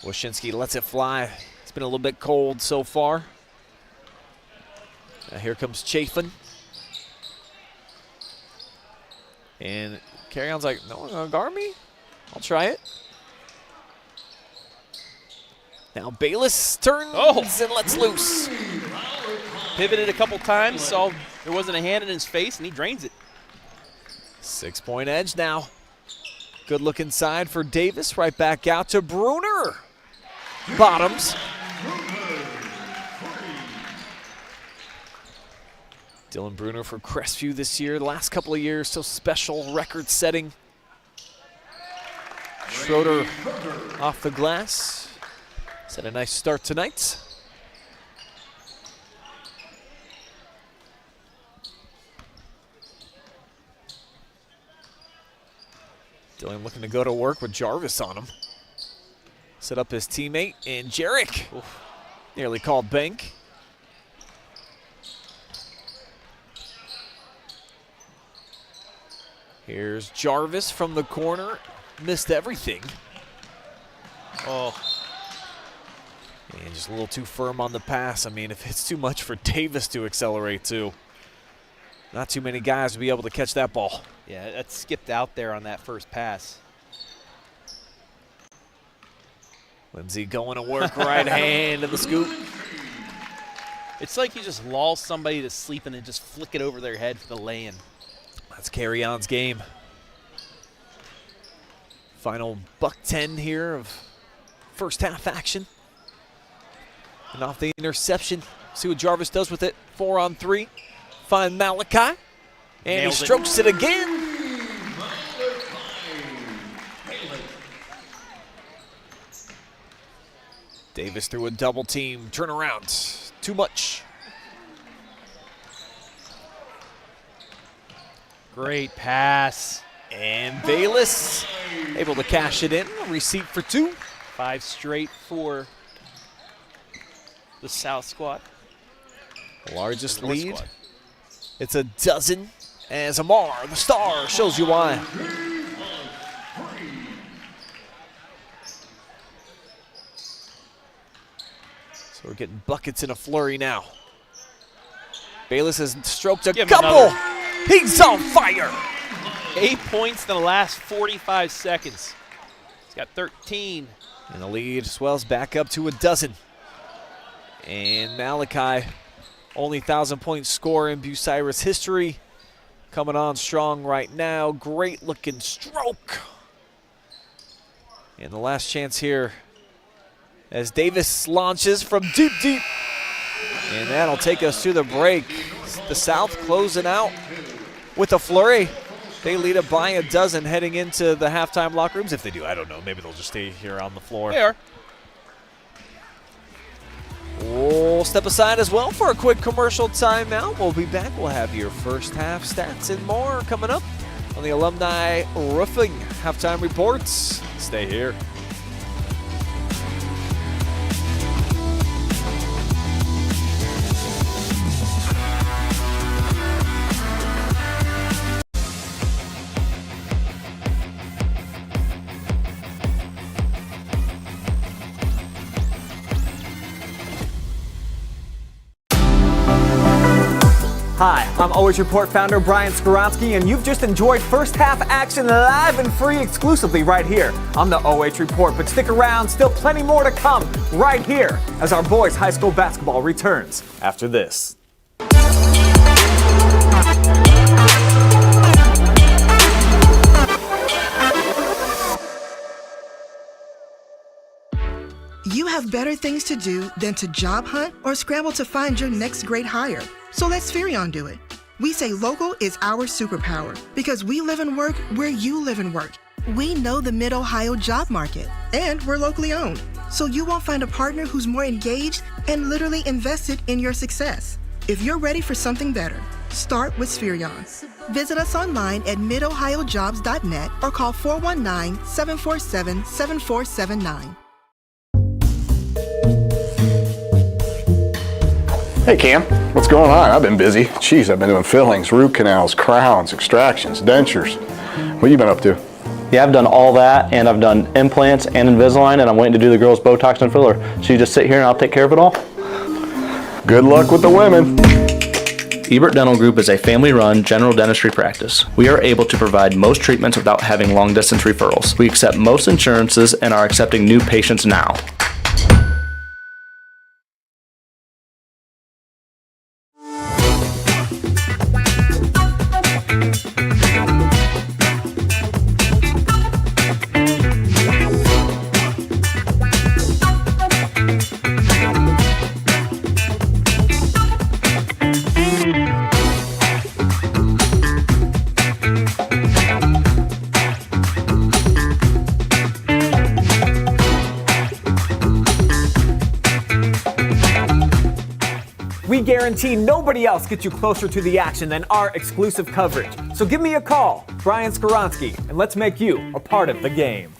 Wyszynski lets it fly. It's been a little bit cold so far. Now here comes Chafin. And Carry-on's like, no one's gonna guard me? I'll try it. Now Bayless turns and lets loose. Pivoted a couple times, saw there wasn't a hand in his face, and he drains it. 6-point edge now. Good look inside for Davis. Right back out to Bruner. Bottoms. Dylan Bruner for Crestview this year. The last couple of years, so special, record-setting. Schroeder off the glass. He's had a nice start tonight. Dylan looking to go to work with Jarvis on him. Set up his teammate, and Jarek nearly called bank. Here's Jarvis from the corner. Missed everything. Oh. And just a little too firm on the pass. I mean, if it's too much for Davis to accelerate too. Not too many guys will be able to catch that ball. Yeah, that skipped out there on that first pass. Lindsey going to work, right hand in the scoop. It's like you just lull somebody to sleep and then just flick it over their head for the lay-in. That's Carry-on's game. Final $1:10 here of first half action. And off the interception, see what Jarvis does with it. 4-on-3. Find Malachi. And he strokes it again. Davis through a double team. Turnaround. Too much. Great pass. And Bayless able to cash it in. Receipt for 2. 5 straight for the South squad. Largest lead. Squad. It's a dozen as Amar, the star, shows you why. getting buckets in a flurry now. Bayless has stroked a Give him couple. another. He's on fire. 8 points in the last 45 seconds. He's got 13. And the lead swells back up to a dozen. And Malachi, only 1,000-point scorer in Bucyrus history, coming on strong right now. Great looking stroke. And the last chance here as Davis launches from deep, deep. And that'll take us to the break. The South closing out with a flurry. They lead it by a dozen heading into the halftime locker rooms. If they do, I don't know. Maybe they'll just stay here on the floor. They are. We'll step aside as well for a quick commercial timeout. We'll be back. We'll have your first half stats and more coming up on the Alumni Roofing halftime reports. Stay here. Hi, I'm Always Report founder Brian Skowronski, and you've just enjoyed first half action live and free exclusively right here on the OH Report. But stick around, still plenty more to come right here as our boys high school basketball returns after this. You have better things to do than to job hunt or scramble to find your next great hire. So let Spherion do it. We say local is our superpower because we live and work where you live and work. We know the Mid-Ohio job market, and we're locally owned. So you won't find a partner who's more engaged and literally invested in your success. If you're ready for something better, start with Spherion. Visit us online at midohiojobs.net or call 419-747-7479. Hey Cam, what's going on? I've been busy. Jeez, I've been doing fillings, root canals, crowns, extractions, dentures. What have you been up to? Yeah, I've done all that, and I've done implants and Invisalign, and I'm waiting to do the girls' Botox and filler. So you just sit here and I'll take care of it all? Good luck with the women. Ebert Dental Group is a family-run general dentistry practice. We are able to provide most treatments without having long-distance referrals. We accept most insurances and are accepting new patients now. We guarantee nobody else gets you closer to the action than our exclusive coverage. So give me a call, Brian Skowronski, and let's make you a part of the game.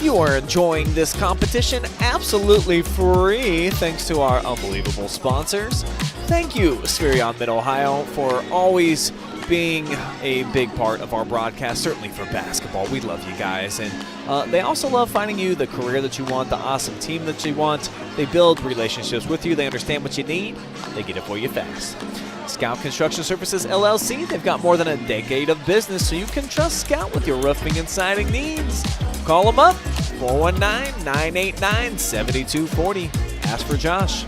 You are enjoying this competition absolutely free thanks to our unbelievable sponsors. Thank you, Spherion Mid-Ohio, for always being a big part of our broadcast, certainly for basketball. We love you guys. And they also love finding you the career that you want, the awesome team that you want. They build relationships with you. They understand what you need. They get it for you fast. Scout Construction Services, LLC. They've got more than a decade of business, so you can trust Scout with your roofing and siding needs. Call them up, 419-989-7240. Ask for Josh.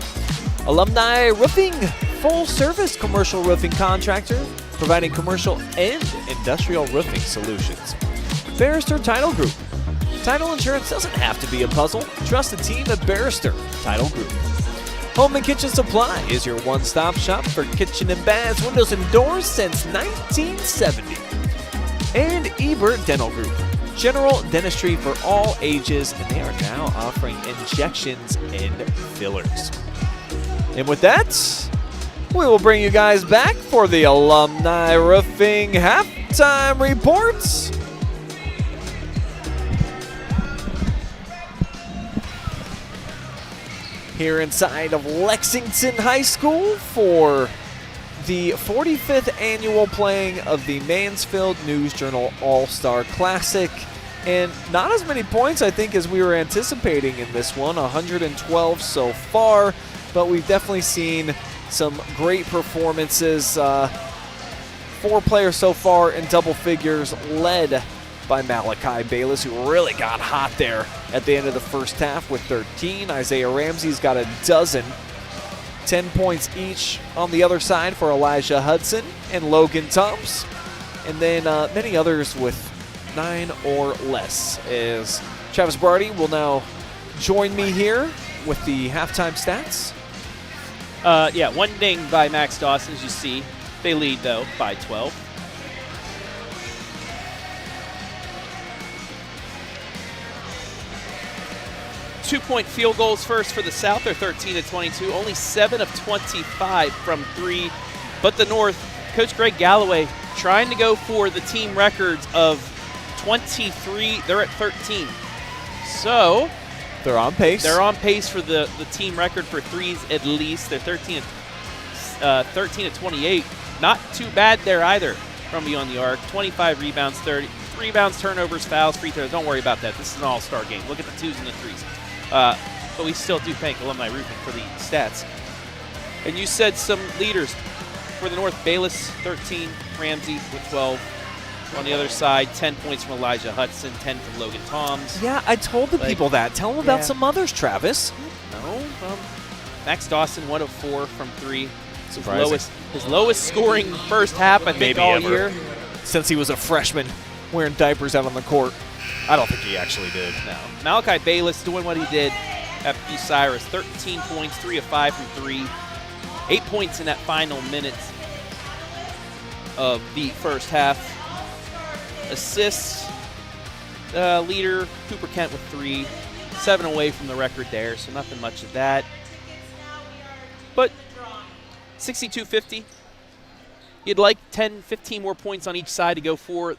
Alumni Roofing, full-service commercial roofing contractor, providing commercial and industrial roofing solutions. Barrister Title Group. Title insurance doesn't have to be a puzzle. Trust the team at Barrister Title Group. Home and Kitchen Supply is your one-stop shop for kitchen and baths, windows and doors since 1970. And Ebert Dental Group. General dentistry for all ages, and they are now offering injections and fillers. And with that, we will bring you guys back for the Alumni Roofing halftime reports. Here inside of Lexington High School for the 45th annual playing of the Mansfield News Journal All-Star Classic. And not as many points, I think, as we were anticipating in this one, 112 so far, but we've definitely seen some great performances. 4 players so far in double figures, led by Malachi Bayless, who really got hot there at the end of the first half with 13. Isaiah Ramsey's got a dozen. 10 points each on the other side for Elijah Hudson and Logan Toms. And then many others with 9 or less, as Travis Berardi will now join me here with the halftime stats. One ding by Max Dawson, as you see. They lead, though, by 12. Two-point field goals first for the South. They're 13-22. Only 7 of 25 from 3. But the North, Coach Greg Galloway trying to go for the team records of 23. They're at 13. So they're on pace. They're on pace for the team record for threes at least. They're 13-28. Not too bad there either from beyond the arc. 25 rebounds, 30 rebounds, turnovers, fouls, free throws. Don't worry about that. This is an all-star game. Look at the 2s and the 3s. But we still do thank Alumni Roofing for the stats. And you said some leaders for the North. Bayless, 13. Ramsey with 12. On the other side, 10 points from Elijah Hudson, 10 from Logan Toms. Yeah, I told the people that. Tell them about some others, Travis. No. Max Dawson, 1 of 4 from 3. His lowest scoring first half, I think, all year. Since he was a freshman wearing diapers out on the court. I don't think he actually did. No. Malachi Bayless doing what he did at Bucyrus. 13 points, 3 of 5 from 3. 8 points in that final minute of the first half. Assists leader, Cooper Kent with 3. 7 away from the record there, so nothing much of that. But 62-50. You'd like 10, 15 more points on each side to go for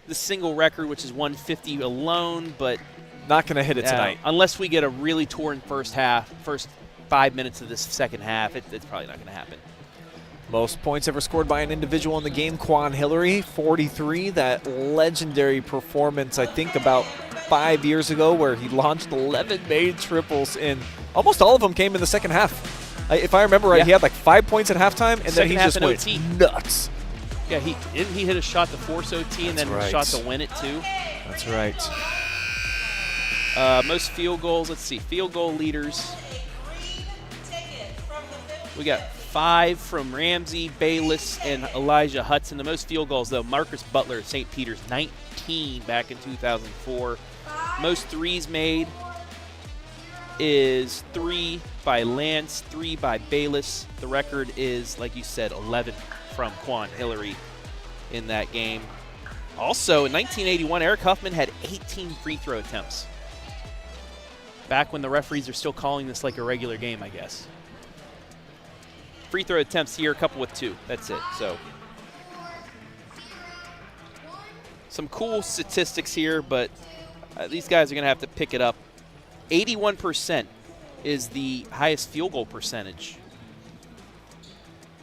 the single record, which is 150 alone, but not going to hit it tonight. Unless we get a really torn first 5 minutes of this second half, it's probably not going to happen. Most points ever scored by an individual in the game, Quan Hillary, 43. That legendary performance, I think, about 5 years ago, where he launched 11 made triples, and almost all of them came in the second half. If I remember right, he had like 5 points at halftime, and then he just went nuts. Yeah, he hit a shot to force OT and then a shot to win it too. That's right. Most field goals. Let's see, field goal leaders. We got 5 from Ramsey, Bayless, and Elijah Hudson. The most field goals, though, Marcus Butler at St. Peter's, 19 back in 2004. Most threes made is 3 by Lance, 3 by Bayless. The record is, like you said, 11 from Quan Hillary in that game. Also, in 1981, Eric Huffman had 18 free throw attempts. Back when the referees are still calling this like a regular game, I guess. Free throw attempts here, a couple with 2. That's it. So some cool statistics here, but these guys are going to have to pick it up. 81% is the highest field goal percentage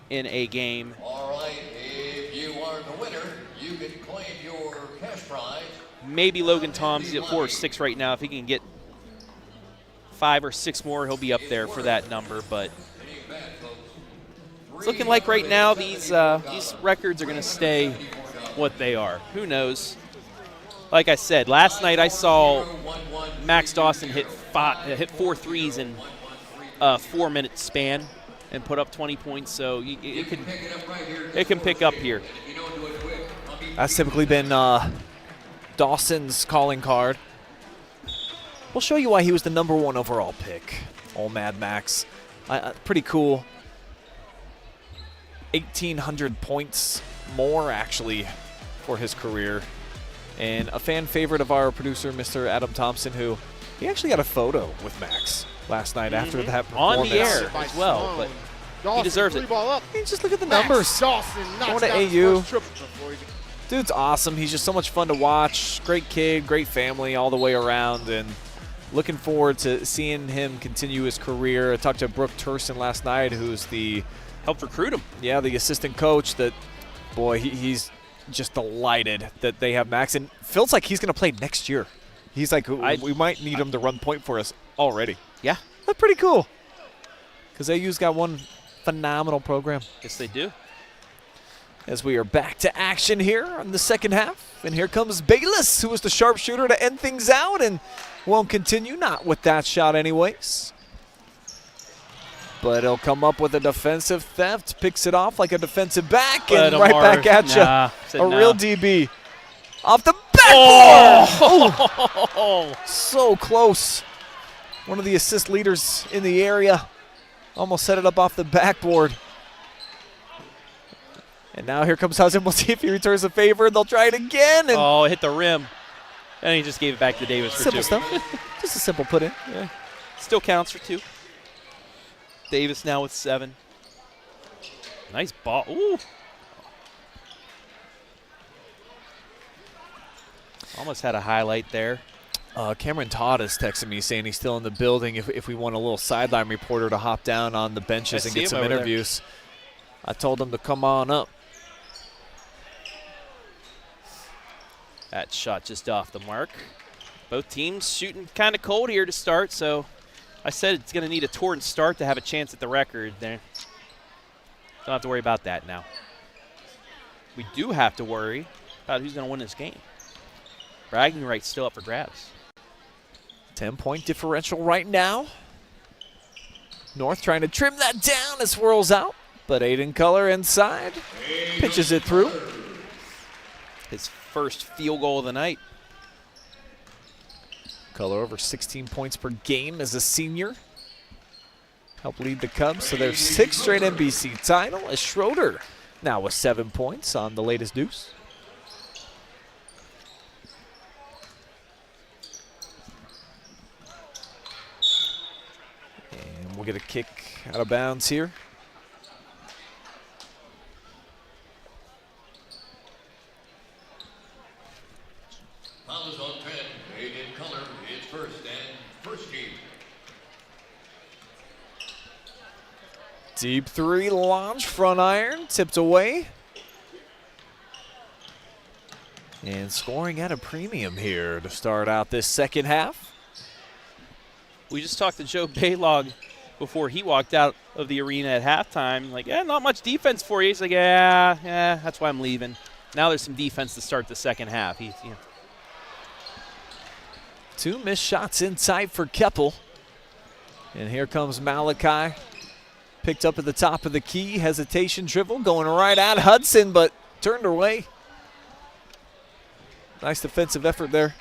in a game. All right, if you are the winner, you can claim your cash prize. Maybe Logan Toms, he's at 4 or 6 right now. If he can get 5 or 6 more, he'll be up there for that number. But it's looking like right now these records are going to stay what they are. Who knows? Like I said, last night I saw Max Dawson hit 4 threes in a 4-minute span and put up 20 points. So it can pick up here. That's typically been Dawson's calling card. We'll show you why he was the #1 overall pick. Old Mad Max. Pretty cool. 1,800 points more, actually, for his career. And a fan favorite of our producer, Mr. Adam Thompson, who he actually got a photo with Max last night after that performance. On the air as well, but he deserves it. Hey, just look at the numbers. Going to AU. Dude's awesome. He's just so much fun to watch. Great kid, great family all the way around, and looking forward to seeing him continue his career. I talked to Brooke Turson last night, who's helped recruit him. Yeah, the assistant coach. That boy, he's just delighted that they have Max, and feels like he's going to play next year. He's like, we might need him to run point for us already. Yeah, that's pretty cool. Because AU's got one phenomenal program. Yes, they do. As we are back to action here in the second half. And here comes Bayless, who was the sharpshooter to end things out and won't continue, not with that shot anyways. But he'll come up with a defensive theft, picks it off like a defensive back, and right back at you. Real DB. Off the backboard! Oh. So close. One of the assist leaders in the area. Almost set it up off the backboard. And now here comes Hudson. We'll see if he returns the favor. They'll try it again. And it hit the rim. And he just gave it back to Davis for 2. Simple stuff. Just a simple put in. Yeah. Still counts for 2. Davis now with 7. Nice ball. Ooh. Almost had a highlight there. Cameron Todd is texting me saying he's still in the building if we want a little sideline reporter to hop down on the benches and get some interviews. I told him to come on up. That shot just off the mark. Both teams shooting kind of cold here to start, so I said it's going to need a torn start to have a chance at the record there. Don't have to worry about that now. We do have to worry about who's going to win this game. Bragging rights still up for grabs. 10-point differential right now. North trying to trim that down as swirls out, but Aiden Color inside. Pitches it through. His first field goal of the night. Color over 16 points per game as a senior. Helped lead the Cubs to their 6th straight NBC title as Schroeder now with 7 points on the latest deuce. And we'll get a kick out of bounds here. Fouls on 10. Aiden Color is first and first team. Deep 3 launch, front iron, tipped away. And scoring at a premium here to start out this second half. We just talked to Joe Baylog before he walked out of the arena at halftime. Like, not much defense for you. He's like, yeah, that's why I'm leaving. Now there's some defense to start the second half. Two missed shots inside for Keppel. And here comes Malachi. Picked up at the top of the key. Hesitation dribble going right at Hudson, but turned away. Nice defensive effort there.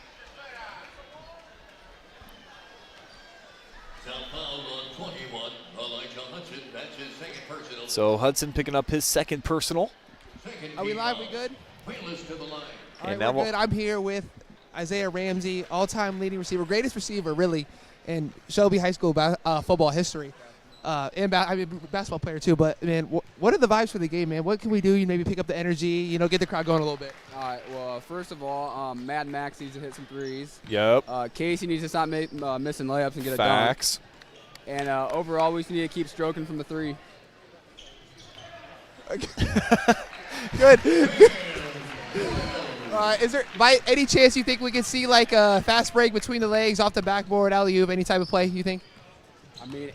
So Hudson picking up his second personal. Are we live? We good? All right, now we're good. I'm here with Isaiah Ramsey, all-time leading receiver, greatest receiver, really, in Shelby High School football history. And basketball player, too. But, man, what are the vibes for the game, man? What can we do? You maybe pick up the energy, get the crowd going a little bit. All right, well, first of all, Mad Max needs to hit some threes. Yep. Casey needs to stop missing layups and get Facts. a dunk. And overall, we just need to keep stroking from the 3. Good. Is there, by any chance, you think we can see like a fast break between the legs off the backboard, alley-oop, any type of play, you think? I mean,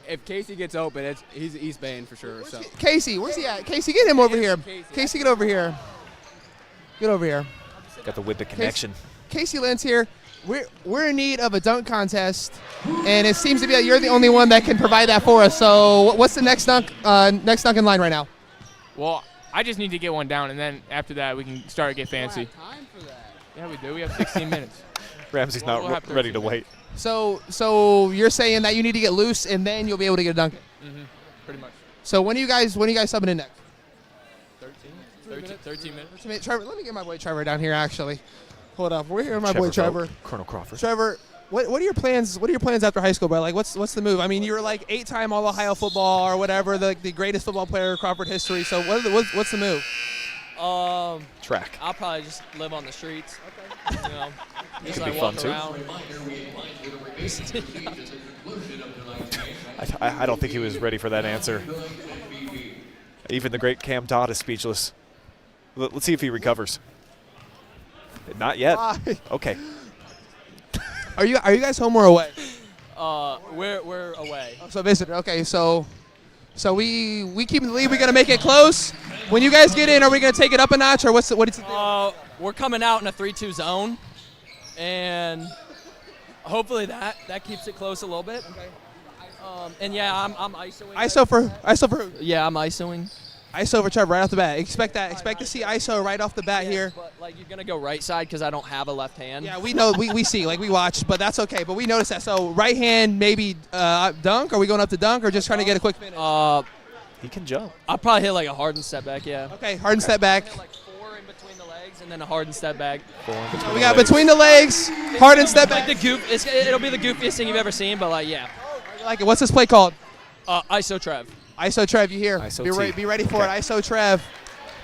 if Casey gets open, he's East Bain for sure. So Casey, where's he at? Casey, get him over here. Casey, get over here. Get over here. Got the Whippet connection. Casey Lynn's here. We're in need of a dunk contest, and it seems to be that you're the only one that can provide that for us. So what's the next dunk in line right now? Well, I just need to get one down, and then after that we can start to get fancy. time for that. Yeah, we do. We have 16 minutes. Ramsey's We'll not have ready to 13 wait. So you're saying that you need to get loose, and then you'll be able to get a dunk. Mm-hmm. Pretty much. So when are you guys subbing in next? 13 minutes. Trevor, let me get my boy Trevor down here. Actually, hold up. We're here with my boy Trevor. Colonel Crawford. Trevor, what are your plans? What are your plans after high school, bro? Like, what's the move? I mean, you were like 8-time All-Ohio football or whatever, the greatest football player in Crawford history. So what's the move? Track. I'll probably just live on the streets. Okay. You know, just Could be like fun, too. around. I don't think he was ready for that answer. Even the great Cam Todd is speechless. Let's see if he recovers. Not yet. Okay. Are you guys home or away? We're away. So visitor. Okay, so we keep the lead. We're gonna make it close. When you guys get in, are we gonna take it up a notch, or what is it? We're coming out in a 3-2 zone, and hopefully that keeps it close a little bit. Okay. And yeah, I'm ISOing. ISO for. Yeah, I'm ISOing. ISO for Trevor right off the bat. Expect to see ISO right off the bat here. But like you're gonna go right side because I don't have a left hand. Yeah, we know. We see, like we watch, but that's okay. But we noticed that. So right hand, maybe dunk. Are we going up to dunk or just trying to get a quick finish? He can jump. I'll probably hit like a hardened step back. Yeah. Okay, hardened step back. Like 4 in between the legs and then a hardened step back. So we got between the legs, hardened step back. Like the goof. It'll be the goofiest thing you've ever seen, but like yeah. I like it. What's this play called? ISO Trev. ISO Trev, you hear? ISO Be ready for it. ISO Trev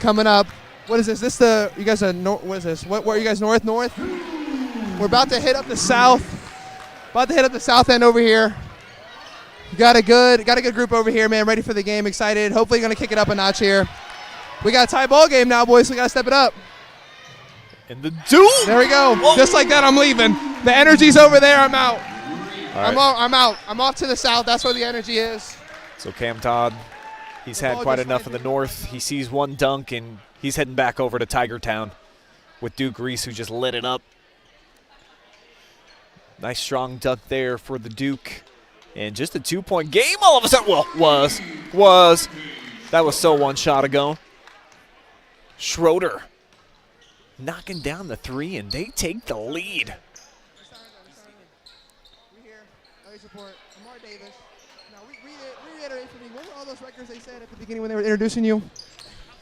coming up. What is this? You guys are what is this? What are you guys north? We're about to hit up the south. About to hit up the south end over here. Got a good group over here, man. Ready for the game. Excited. Hopefully gonna kick it up a notch here. We got a tie ball game now, boys. We gotta step it up. And the dude. There we go. Whoa. Just like that, I'm leaving. The energy's over there. I'm out. I'm out. I'm off to the south. That's where the energy is. So Cam Todd, he's had quite enough in the north. He sees one dunk, and he's heading back over to Tiger Town with Duke Reese, who just lit it up. Nice strong dunk there for the Duke. And just a 2-point game all of a sudden. Well, was. That was so one shot ago. Schroeder knocking down the 3, and they take the lead. What were all those records they said at the beginning when they were introducing you?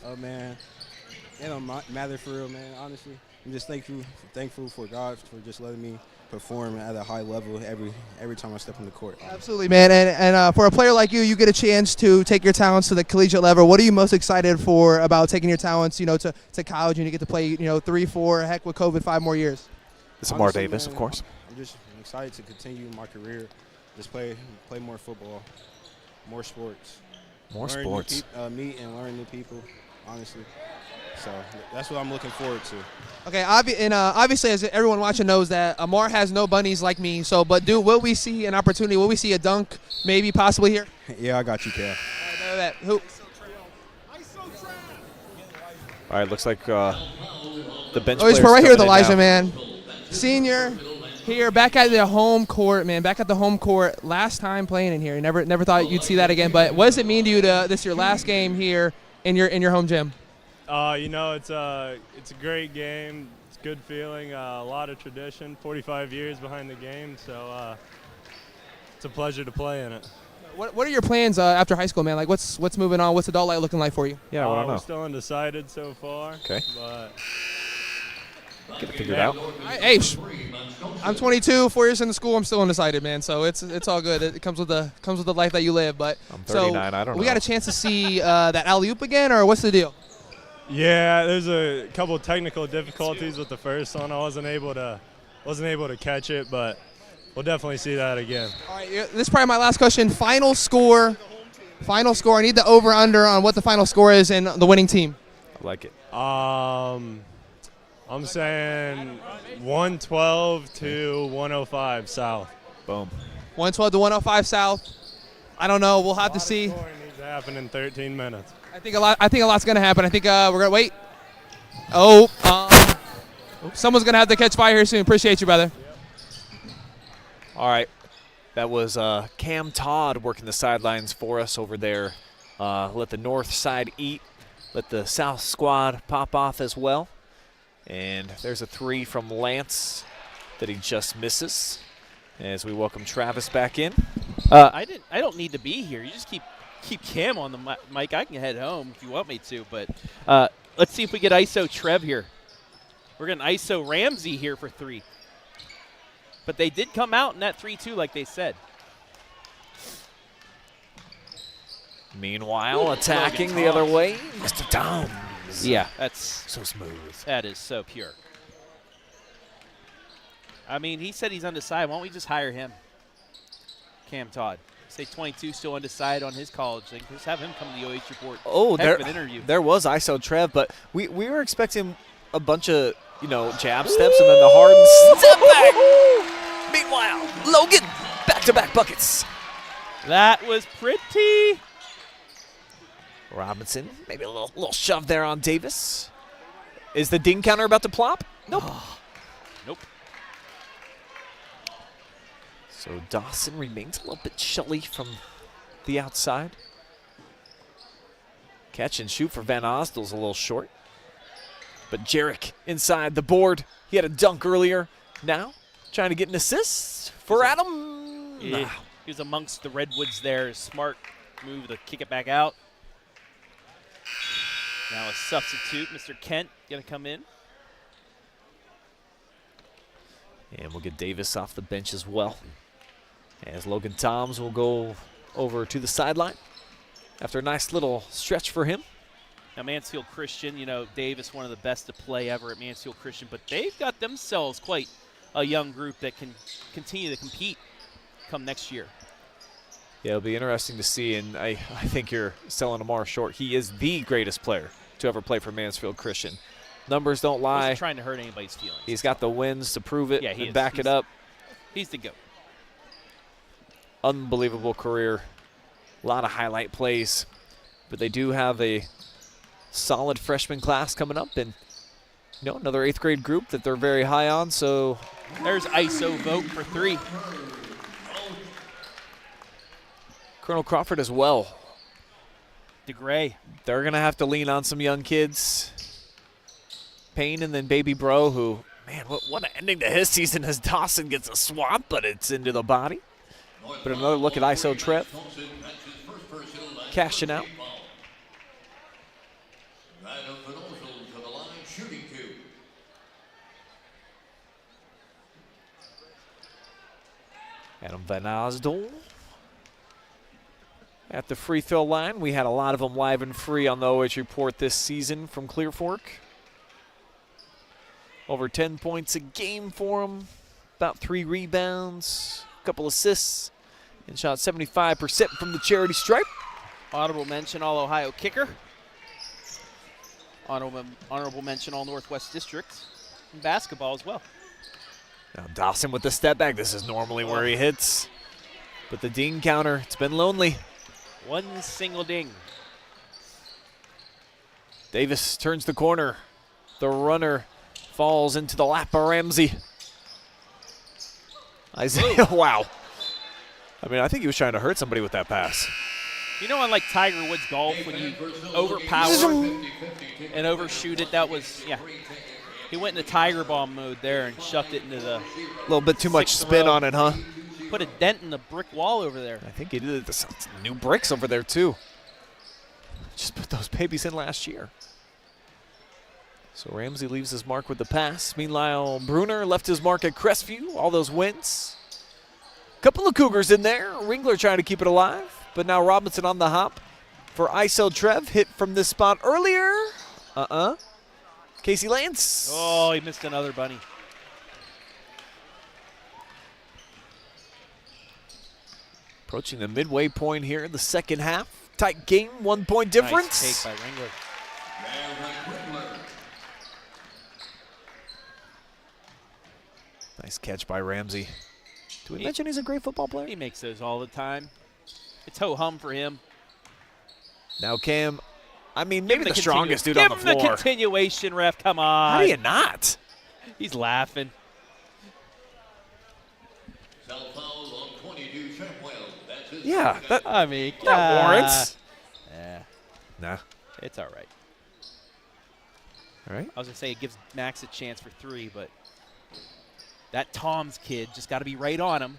Oh man, it don't matter for real, man. Honestly, I'm just thankful for God for just letting me perform at a high level every time I step on the court. Absolutely, man. And for a player like you get a chance to take your talents to the collegiate level. What are you most excited for about taking your talents, to college and you get to play, 3, 4, heck with COVID, 5 more years? This is Amar Davis, of course. I'm excited to continue my career, just play more football. More sports. Meet and learn new people, honestly. So that's what I'm looking forward to. Okay, obviously, as everyone watching knows that Amar has no bunnies like me. So, but will we see an opportunity? Will we see a dunk, maybe, possibly here? Yeah, I got you, Cal. All right, who? All right, looks like the bench. Oh, he's right here with Elijah, man. Senior. Here, back at the home court, man. Back at the home court. Last time playing in here. Never thought you'd see that again. But what does it mean to you this your last game here in your home gym? It's a great game. It's a good feeling. A lot of tradition. 45 years behind the game, so it's a pleasure to play in it. What are your plans after high school, man? Like, what's moving on? What's adult life looking like for you? Yeah, I don't know. We're still undecided so far. Okay. But get it figured out. Hey, I'm 22, 4 years in the school. I'm still undecided, man. So it's all good. It comes with the life that you live. But I'm 39. I don't know. We got a chance to see that alley-oop again, or what's the deal? Yeah, there's a couple technical difficulties with the first one. I wasn't able to catch it, but we'll definitely see that again. All right, this is probably my last question. Final score. I need the over/under on what the final score is and the winning team. I like it. I'm saying 112 to 105 South. Boom. 112 to 105 South. I don't know. We'll have to see. Scoring needs to happen in 13 minutes. I think a lot's going to happen. I think we're going to wait. Oh, someone's going to have to catch fire here soon. Appreciate you, brother. All right. That was Cam Todd working the sidelines for us over there. Let the north side eat. Let the south squad pop off as well. And there's a 3 from Lance that he just misses as we welcome Travis back in. I don't need to be here. You just keep Cam on the mic. I can head home if you want me to. But let's see if we get ISO Trev here. We're going to ISO Ramsey here for 3. But they did come out in that 3-2 like they said. Meanwhile, attacking the other way, Mr. Toms. Yeah, that's so smooth. That is so pure. I mean, he said he's undecided. Why don't we just hire him? Cam Todd. Say 22, still undecided on his college thing. Just have him come to the OH report. Oh, Heck of an interview. There was ISO Trev, but we were expecting a bunch of, jab steps and then the hard step back. Meanwhile, Logan, back-to-back buckets. That was pretty. Robinson, maybe a little shove there on Davis. Is the ding counter about to plop? Nope. Nope. So Dawson remains a little bit chilly from the outside. Catch and shoot for Van Osdel's a little short. But Jarek inside the board. He had a dunk earlier. Now trying to get an assist for Adam. Yeah, he was amongst the Redwoods there. Smart move to kick it back out. Now a substitute, Mr. Kent, going to come in. And we'll get Davis off the bench as well. As Logan Toms will go over to the sideline after a nice little stretch for him. Now Mansfield Christian, Davis, one of the best to play ever at Mansfield Christian, but they've got themselves quite a young group that can continue to compete come next year. Yeah, it'll be interesting to see, and I think you're selling Amar short. He is the greatest player to ever play for Mansfield Christian. Numbers don't lie. He's trying to hurt anybody's feelings. He's got the wins to prove it and back it up. up. He's the GOAT. Unbelievable career. A lot of highlight plays. But they do have a solid freshman class coming up, and another 8th grade group that they're very high on. So there's ISO vote for 3. Colonel Crawford as well. DeGray. They're going to have to lean on some young kids. Payne and then Baby Bro, who, man, what an ending to his season as Dawson gets a swap, but it's into the body. But another look at ISO Trev. Cashing out. Adam Van Osdol at the free throw line. We had a lot of them live and free on the OH report this season from Clear Fork. Over 10 points a game for him, about 3 rebounds, a couple assists, and shot 75% from the charity stripe. Honorable mention, All-Ohio kicker. Honorable mention, All-Northwest District. And basketball as well. Now Dawson with the step back. This is normally where he hits. But the ding counter, it's been lonely. One single ding. Davis turns the corner. The runner falls into the lap of Ramsey. Isaiah, wow. I mean, I think he was trying to hurt somebody with that pass. Unlike Tiger Woods golf, when you overpower and overshoot it, that was, he went into Tiger Bomb mode there and shoved it into the... A little bit too much spin on it, huh? Put a dent in the brick wall over there. I think he did new bricks over there, too. Just put those babies in last year. So Ramsey leaves his mark with the pass. Meanwhile, Bruner left his mark at Crestview. All those wins. Couple of Cougars in there. Ringler trying to keep it alive. But now Robinson on the hop for ISO Trev. Hit from this spot earlier. Casey Lance. Oh, he missed another bunny. Approaching the midway point here in the second half. Tight game, 1 point difference. Nice take by Ringler. Nice catch by Ramsey. Do we mention he's a great football player? He makes those all the time. It's ho-hum for him. Now, Cam, I mean, maybe the strongest dude on the floor. Give him the continuation, ref. Come on. How do you not? He's laughing. Yeah, I mean, that warrants. Yeah. Nah. It's all right. All right. I was going to say it gives Max a chance for 3, but that Tom's kid just got to be right on him.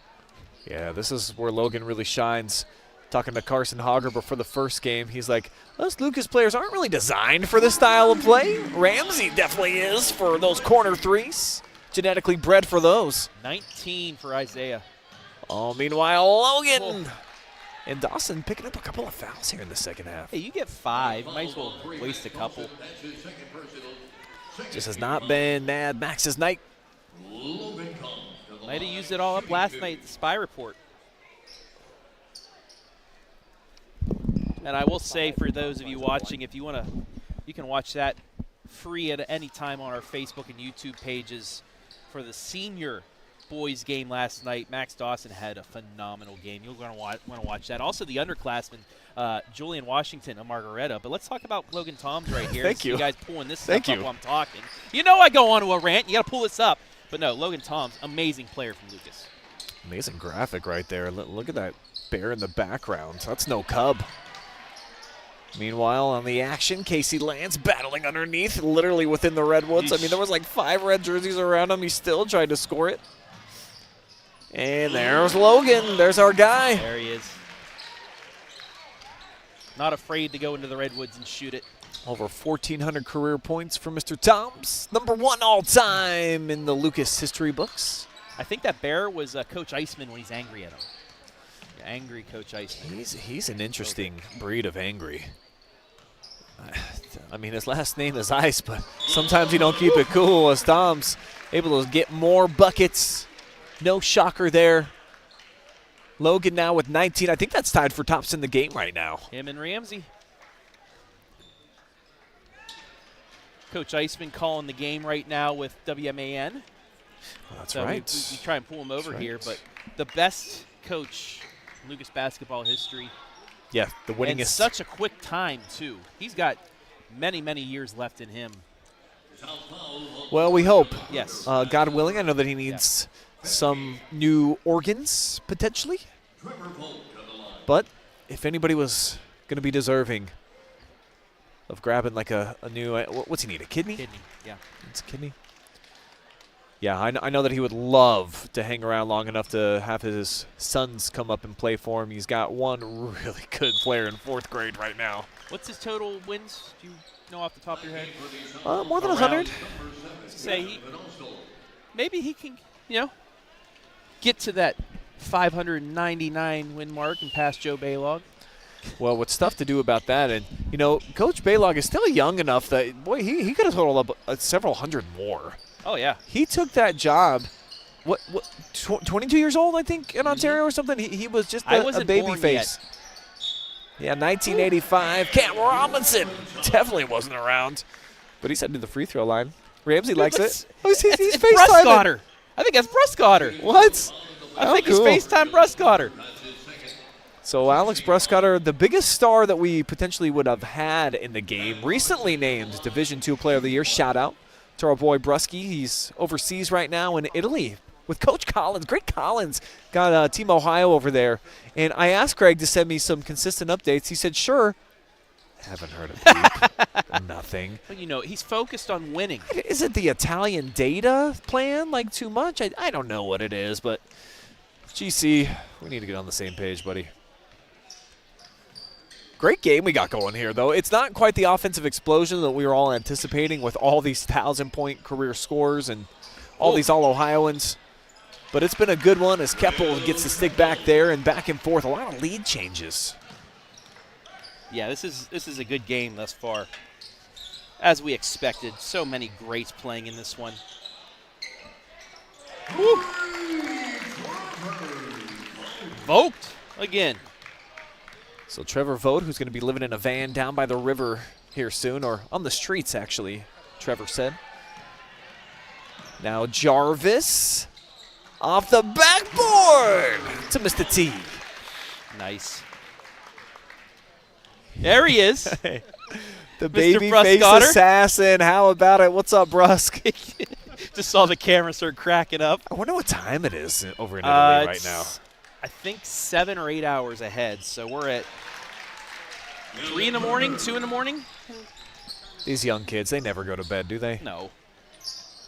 Yeah, this is where Logan really shines. Talking to Carson Hogger before the first game, he's like, us Lucas players aren't really designed for this style of play. Ramsey definitely is for those corner threes. Genetically bred for those. 19 for Isaiah. Oh, meanwhile, Logan and Dawson picking up a couple of fouls here in the second half. Hey, you get 5. Might as well waste a couple. Just has not been Mad Max's night. Might have used it all up last night at the Spy Report. And I will say for those of you watching, if you want to, you can watch that free at any time on our Facebook and YouTube pages. For the senior boys game last night, Max Dawson had a phenomenal game. You're going to want to watch that. Also, the underclassmen, Julian Washington and Margaretta. But let's talk about Logan Toms right here. Thank you. You guys pulling this stuff up while I'm talking. You know I go on to a rant. You got to pull this up. But no, Logan Toms, amazing player from Lucas. Amazing graphic right there. Look at that bear in the background. That's no cub. Meanwhile, on the action, Casey Lance battling underneath, literally within the Redwoods. I mean, there was like 5 red jerseys around him. He still tried to score it. And there's Logan. There's our guy. There he is. Not afraid to go into the Redwoods and shoot it. Over 1,400 career points for Mr. Toms. #1 all-time in the Lucas history books. I think that bear was Coach Iceman when he's angry at him. Yeah, angry Coach Iceman. He's an interesting breed of angry. I mean, his last name is Ice, but sometimes you don't keep it cool as Tom's able to get more buckets. No shocker there. Logan now with 19. I think that's tied for tops in the game right now. Him and Ramsey. Coach Iceman calling the game right now with WMAN. Well, that's so right. We try and pull him over here, but the best coach in Lucas basketball history. Yeah, the winningest. And such a quick time, too. He's got many, many years left in him. Well, we hope. Yes. God willing, I know that he needs some new organs, potentially. But if anybody was going to be deserving of grabbing like a new, what's he need, a kidney? Kidney, yeah. It's a kidney. Yeah, I know that he would love to hang around long enough to have his sons come up and play for him. He's got one really good player in 4th grade right now. What's his total wins? Do you know off the top of your head? More than 100. Say maybe he can, get to that 599 win mark and pass Joe Baylog. Well, what's tough to do about that, and, Coach Baylog is still young enough that, boy, he could have totaled up several hundred more. Oh, yeah. He took that job, 22 years old, I think, in Ontario or something? He was just a baby face. Yeah, 1985. Cam Robinson definitely wasn't around, but he's headed to the free throw line. Ramsey likes it. He's FaceTiming. I think that's Bruscotter. What? I think he's FaceTime Bruscotter. So Alex Bruscotter, the biggest star that we potentially would have had in the game, recently named Division II Player of the Year. Shout out to our boy Brusky. He's overseas right now in Italy with Coach Collins. Great Collins got Team Ohio over there. And I asked Craig to send me some consistent updates. He said, sure. Haven't heard of Deep. Nothing. Well, he's focused on winning. Is it the Italian data plan too much? I don't know what it is, but GC, we need to get on the same page, buddy. Great game we got going here, though. It's not quite the offensive explosion that we were all anticipating with all these 1,000-point career scores and all these All-Ohioans. But it's been a good one as Keppel gets to stick back there and back and forth. A lot of lead changes. Yeah, this is a good game thus far. As we expected, so many greats playing in this one. Woo. Voked again. So Trevor Vogt, who's going to be living in a van down by the river here soon, or on the streets, actually, Trevor said. Now Jarvis Off the backboard to Mr. T. Nice. There he is. The baby face assassin. How about it? What's up, Brusk? Just saw the camera start cracking up. I wonder what time it is over in Italy right now. I think 7 or 8 hours ahead. So we're at 3 in the morning, 2 in the morning. These young kids, they never go to bed, do they? No.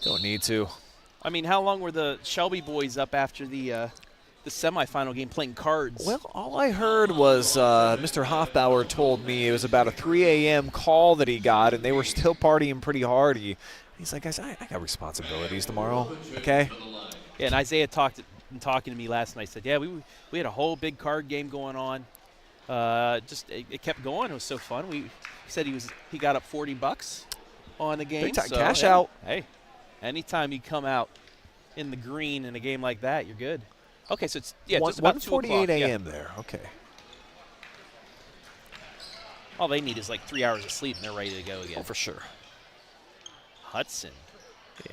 Don't need to. I mean, how long were the Shelby boys up after the semifinal game playing cards? Well, all I heard was Mr. Hoffbauer told me it was about a 3 a.m. call that he got, and they were still partying pretty hard. He's like, guys, I got responsibilities tomorrow, okay? Yeah, and Isaiah talking to me last night. Said, yeah, we had a whole big card game going on. It kept going. It was so fun. He said he got up $40 on the game. Big time so, cash yeah, out. Hey, anytime you come out in the green in a game like that, you're good. Okay, so it's just about 1:48 a.m. there. Okay. All they need is like 3 hours of sleep, and they're ready to go again. Oh, for sure. Hudson.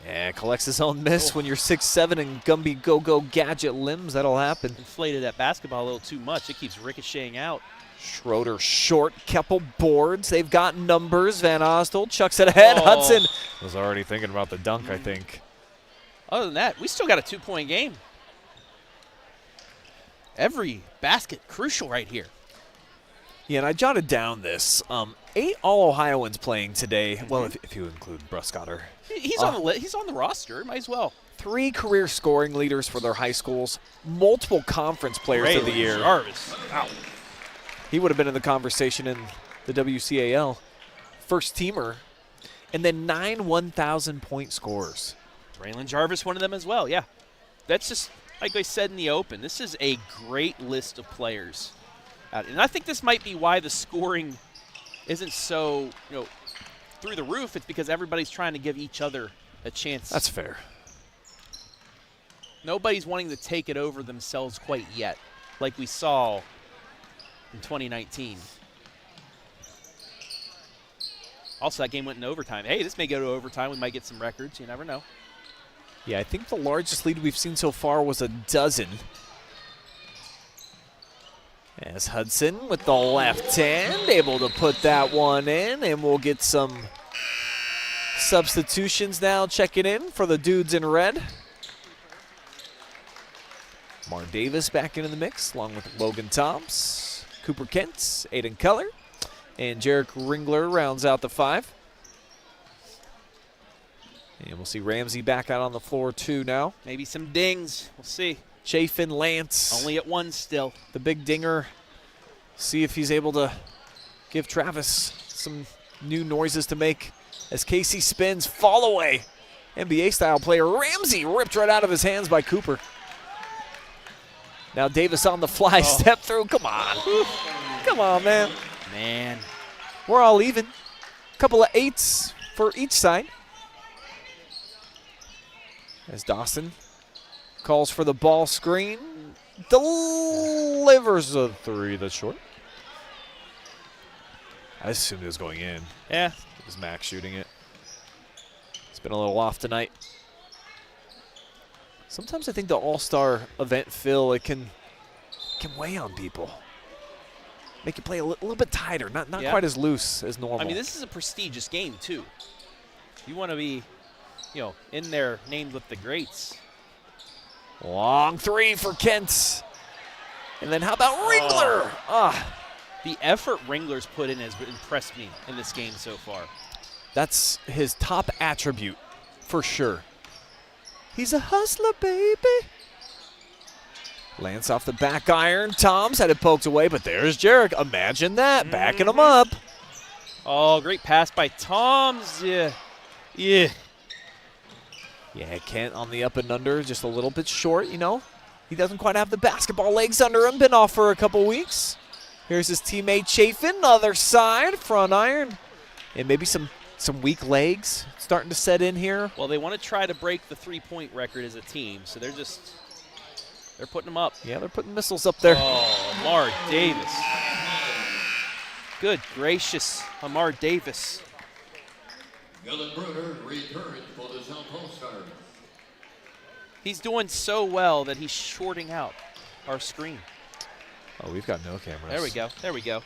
Yeah, collects his own miss. When you're 6'7" and Gumby go-go gadget limbs, that'll happen. Inflated that basketball a little too much. It keeps ricocheting out. Schroeder short, Keppel boards. They've got numbers. Van Ostel chucks it ahead. Oh. Hudson was already thinking about the dunk, I think. Other than that, we still got a 2-point game. Every basket crucial right here. Yeah, and I jotted down this. 8 All-Ohioans playing today. Well, if you include Bruscotter. He's on the roster. Might as well. 3 career scoring leaders for their high schools. Multiple conference players of the year. Jarvis. Wow. He would have been in the conversation in the WCAL. First teamer. And then 9 1,000-point scorers. Braylon Jarvis, one of them as well. Yeah. That's just, like I said in the open, this is a great list of players. And I think this might be why the scoring isn't so, through the roof. It's because everybody's trying to give each other a chance. That's fair. Nobody's wanting to take it over themselves quite yet, like we saw in 2019. Also, that game went in overtime. Hey, this may go to overtime. We might get some records. You never know. Yeah, I think the largest lead we've seen so far was a dozen. As Hudson with the left hand, able to put that one in, and we'll get some substitutions now checking in for the dudes in red. Mar Davis back into the mix, along with Logan Toms, Cooper Kentz, Aiden Keller, and Jarek Ringler rounds out the 5. And we'll see Ramsey back out on the floor too now. Maybe some dings. We'll see. Chafin Lance. Only at 1 still. The big dinger. See if he's able to give Travis some new noises to make as Casey spins. Fall away. NBA-style player Ramsey ripped right out of his hands by Cooper. Now Davis on the fly. Step through. Come on. Come on, man. Man. We're all even. Couple of 8s for each side. As Dawson calls for the ball screen. Delivers a 3 that's short. I assumed it was going in. Yeah. It was Max shooting it. It's been a little off tonight. Sometimes I think the All-Star event feel it can weigh on people. Make you play a little bit tighter, not quite as loose as normal. I mean, this is a prestigious game too. You want to be, in there named with the greats. Long 3 for Kent. And then how about Ringler? The effort Ringler's put in has impressed me in this game so far. That's his top attribute, for sure. He's a hustler, baby. Lance off the back iron. Toms had it poked away, but there's Jarek. Imagine that, backing him up. Oh, great pass by Toms. Yeah. Yeah, Kent on the up and under, just a little bit short, He doesn't quite have the basketball legs under him. Been off for a couple weeks. Here's his teammate Chafin, other side, front iron. And maybe some weak legs starting to set in here. Well, they want to try to break the 3-point record as a team, so they're putting them up. Yeah, they're putting missiles up there. Oh, Amar Davis. Good gracious, Amar Davis. Dylan Bruner returns for the South All-Stars. He's doing so well that he's shorting out our screen. Oh, we've got no cameras. There we go. There we go.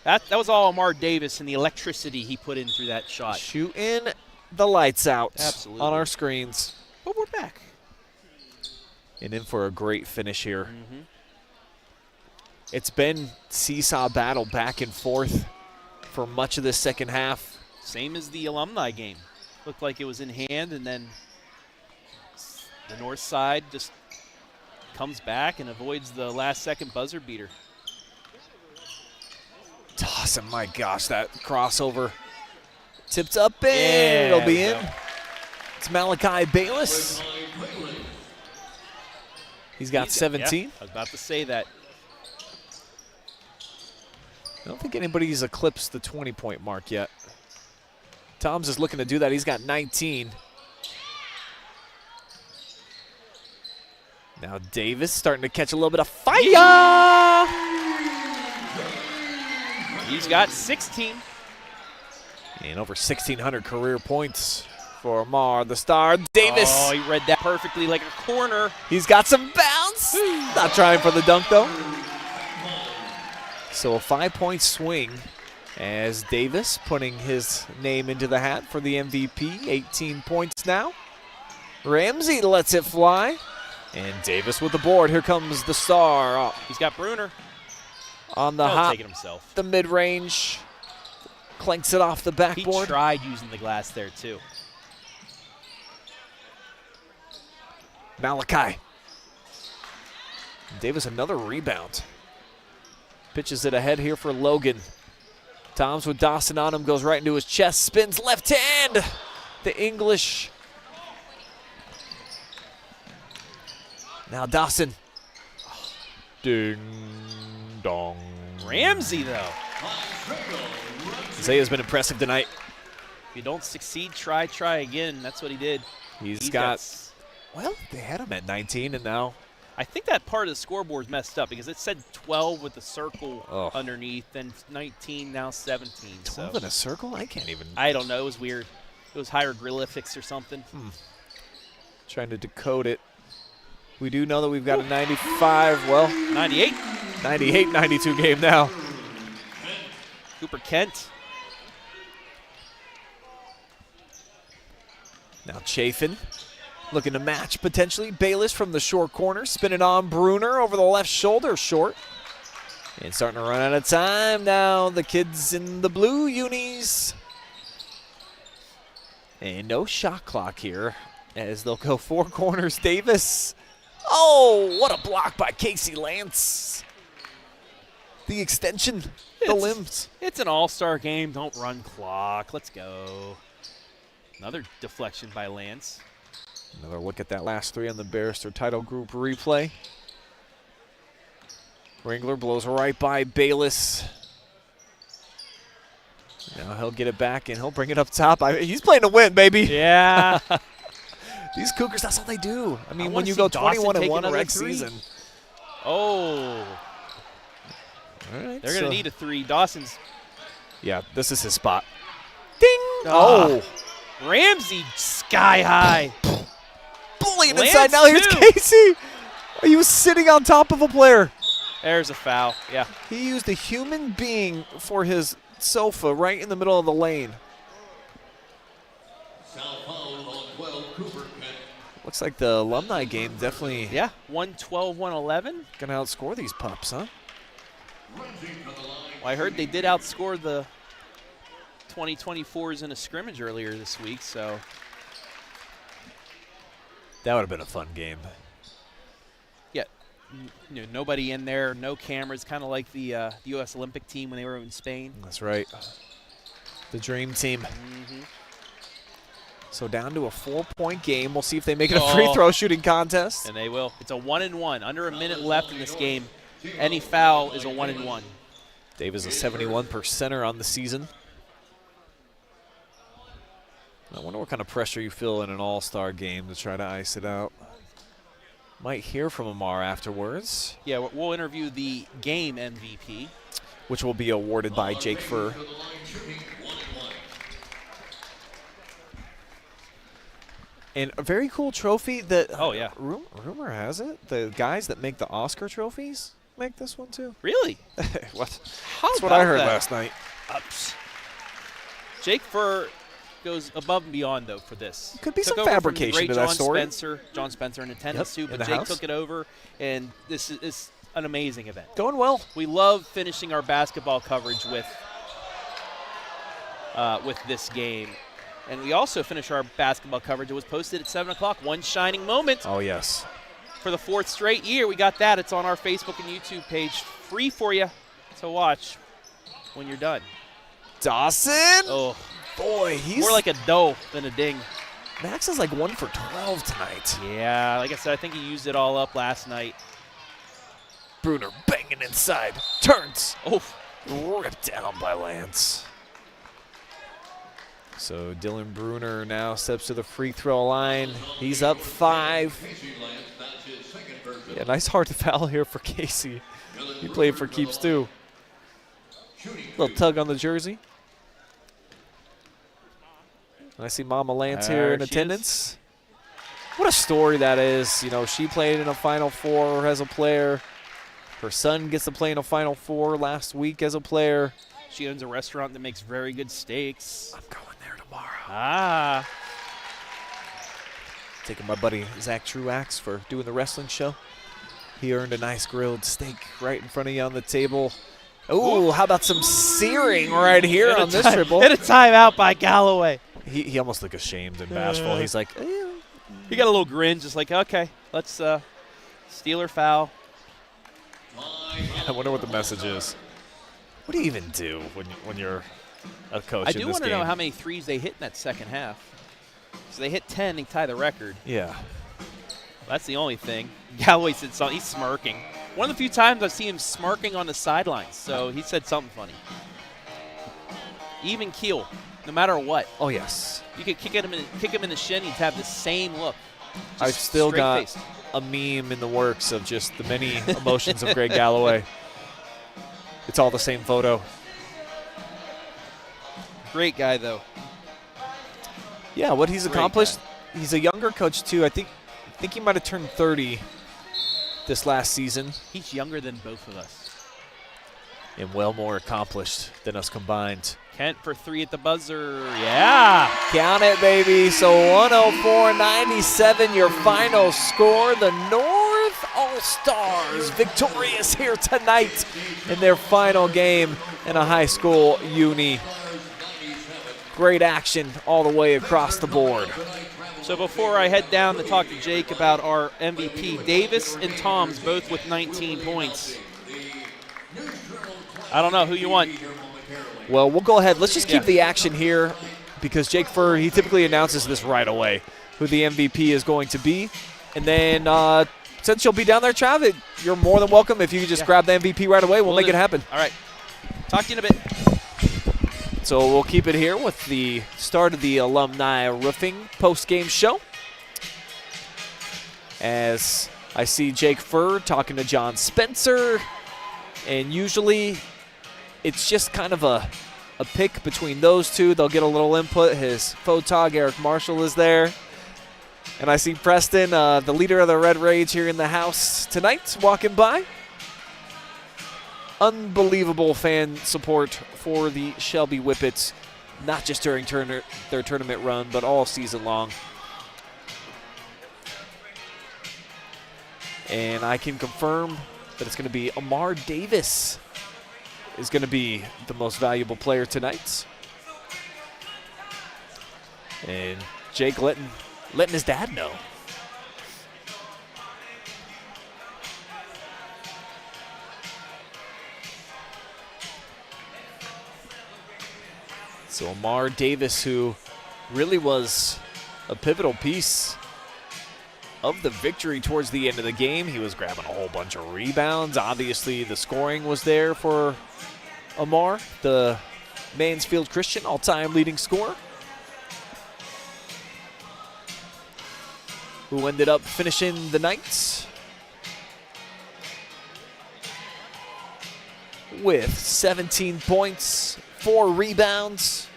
That was all Amar Davis and the electricity he put in through that shot. Shooting the lights out Absolutely. on our screens. But we're back. And in for a great finish here. Mm-hmm. It's been seesaw battle back and forth for much of the second half. Same as the alumni game. Looked like it was in hand, and then the north side just comes back and avoids the last-second buzzer beater. Dawson, my gosh, that crossover. Tipped up in. It'll be in. It's Malachi Bayless. He's got 17. Yeah, I was about to say that. I don't think anybody's eclipsed the 20-point mark yet. Tom's is looking to do that. He's got 19. Now Davis starting to catch a little bit of fire. He's got 16. And over 1,600 career points for Amar, the star. Davis. Oh, he read that perfectly like a corner. He's got some bounce. Not trying for the dunk, though. So a 5-point swing as Davis putting his name into the hat for the MVP. 18 points now. Ramsey lets it fly. And Davis with the board. Here comes the star. Oh, he's got Bruner on the hop. Take it himself. The mid-range. Clanks it off the backboard. He tried using the glass there, too. Malachi. Davis another rebound. Pitches it ahead here for Logan. Toms with Dawson on him, goes right into his chest, spins left hand. The English. Now Dawson. Ding dong. Ramsey, though. Isaiah's been impressive tonight. If you don't succeed, try again. That's what he did. He's got, well, they had him at 19, and now. I think that part of the scoreboard is messed up because it said 12 with the circle underneath, then 19, now 17. 12 in a circle? I can't even. I don't know. It was weird. It was hieroglyphics or something. Trying to decode it. We do know that we've got a 95, well. 98. 98-92 game now. Cooper Kent. Now Chafin looking to match potentially. Bayless from the short corner. Spinning on Bruner over the left shoulder, short. And starting to run out of time now. The kids in the blue unis. And no shot clock here as they'll go four corners. Davis. Oh, what a block by Casey Lance. The extension, the limbs. It's an all-star game. Don't run clock. Let's go. Another deflection by Lance. Another look at that last three on the Barrister title group replay. Ringler blows right by Bayless. Now he'll get it back and he'll bring it up top. He's playing to win, baby. Yeah. These Cougars, that's all they do. I mean, when you go 21-1 reg season. Oh. All right, they're going to need a three. Dawson's. Yeah, this is his spot. Ding! Oh. Ramsey sky high. Bullying inside. Now here's Casey. He was sitting on top of a player. There's a foul. Yeah. He used a human being for his sofa right in the middle of the lane. Looks like the alumni game definitely. Yeah, 112, 111. Gonna outscore these pups, huh? Well, I heard they did outscore the 2024s in a scrimmage earlier this week, so. That would have been a fun game. Yeah, nobody in there, no cameras, kind of like the U.S. Olympic team when they were in Spain. That's right. The dream team. Mm-hmm. So down to a 4-point game. We'll see if they make it a free throw shooting contest. And they will. It's a 1-and-1. Under a minute left in this game. Any foul is a 1-and-1. Dave is a 71%er on the season. I wonder what kind of pressure you feel in an all-star game to try to ice it out. Might hear from Amar afterwards. Yeah, we'll interview the game MVP. Which will be awarded by Jake Furr. And a very cool trophy that, oh, yeah. Rumor has it, the guys that make the Oscar trophies make this one too. Really? What? How That's what I heard about that? last night. Ups. Jake Furr goes above and beyond, though, for this. Could be Took some over from the fabrication great to that John story. John Spencer in attendance, too, in but the Jake house. took it over, and this is an amazing event. Going well. We love finishing our basketball coverage with this game. And we also finish our basketball coverage. It was posted at 7 o'clock, One Shining Moment. Oh, yes. For the 4th straight year, we got that. It's on our Facebook and YouTube page, free for you to watch when you're done. Dawson? Oh. Boy, he's more like a doe than a ding. Max is like 1 for 12 tonight. Yeah, like I said, I think he used it all up last night. Bruner banging inside. Turns. Oh. Ripped down by Lance. So Dylan Bruner now steps to the free throw line. He's up 5. Yeah, nice hard foul here for Casey. He played for keeps too. Little tug on the jersey. I see Mama Lance here in attendance. What a story that is. You know, she played in a Final Four as a player. Her son gets to play in a Final Four last week as a player. She owns a restaurant that makes very good steaks. I'm going there tomorrow. Ah. Taking my buddy Zach Truax for doing the wrestling show. He earned a nice grilled steak right in front of you on the table. Oh, how about some searing right here on this triple? Hit a timeout by Galloway. He almost looked ashamed and bashful. He's like, he got a little grin, just like, okay, let's steal her foul. I wonder what the message is. What do you even do when you're a coach in this game? I do want to know how many threes they hit in that second half. So they hit 10 and tie the record. Yeah. That's the only thing. Galloway said something. He's smirking. One of the few times I've seen him smirking on the sidelines. So he said something funny. Even keel, no matter what. Oh, yes. You could kick him in the shin, he'd have the same look. I've still got straight-faced. a meme in the works of just the many emotions of Greg Galloway. It's all the same photo. Great guy, though. Yeah, what he's accomplished. He's a younger coach, too. I think he might have turned 30 this last season. He's younger than both of us. And well more accomplished than us combined. Kent for 3 at the buzzer. Yeah. Count it, baby. So 104-97, your final score. The North All-Stars victorious here tonight in their final game in a high school uni. Great action all the way across the board. So before I head down to talk to Jake about our MVP, Davis and Toms both with 19 points. I don't know who you want. Well, we'll go ahead. Let's just keep the action here because Jake Furr, he typically announces this right away, who the MVP is going to be. And then since you'll be down there, Trav, you're more than welcome. If you could just grab the MVP right away, we'll make it happen. All right. Talk to you in a bit. So we'll keep it here with the start of the Alumni Roofing post-game show. As I see Jake Furr talking to John Spencer. And usually it's just kind of a pick between those two. They'll get a little input. His photog, Eric Marshall, is there. And I see Preston, the leader of the Red Rage here in the house tonight, walking by. Unbelievable fan support for the Shelby Whippets, not just during their tournament run, but all season long. And I can confirm that it's going to be Amar Davis is going to be the most valuable player tonight. And Jake letting his dad know. So Amar Davis, who really was a pivotal piece of the victory towards the end of the game. He was grabbing a whole bunch of rebounds. Obviously, the scoring was there for Amar, the Mansfield Christian all-time leading scorer, who ended up finishing the night with 17 points, 4 rebounds,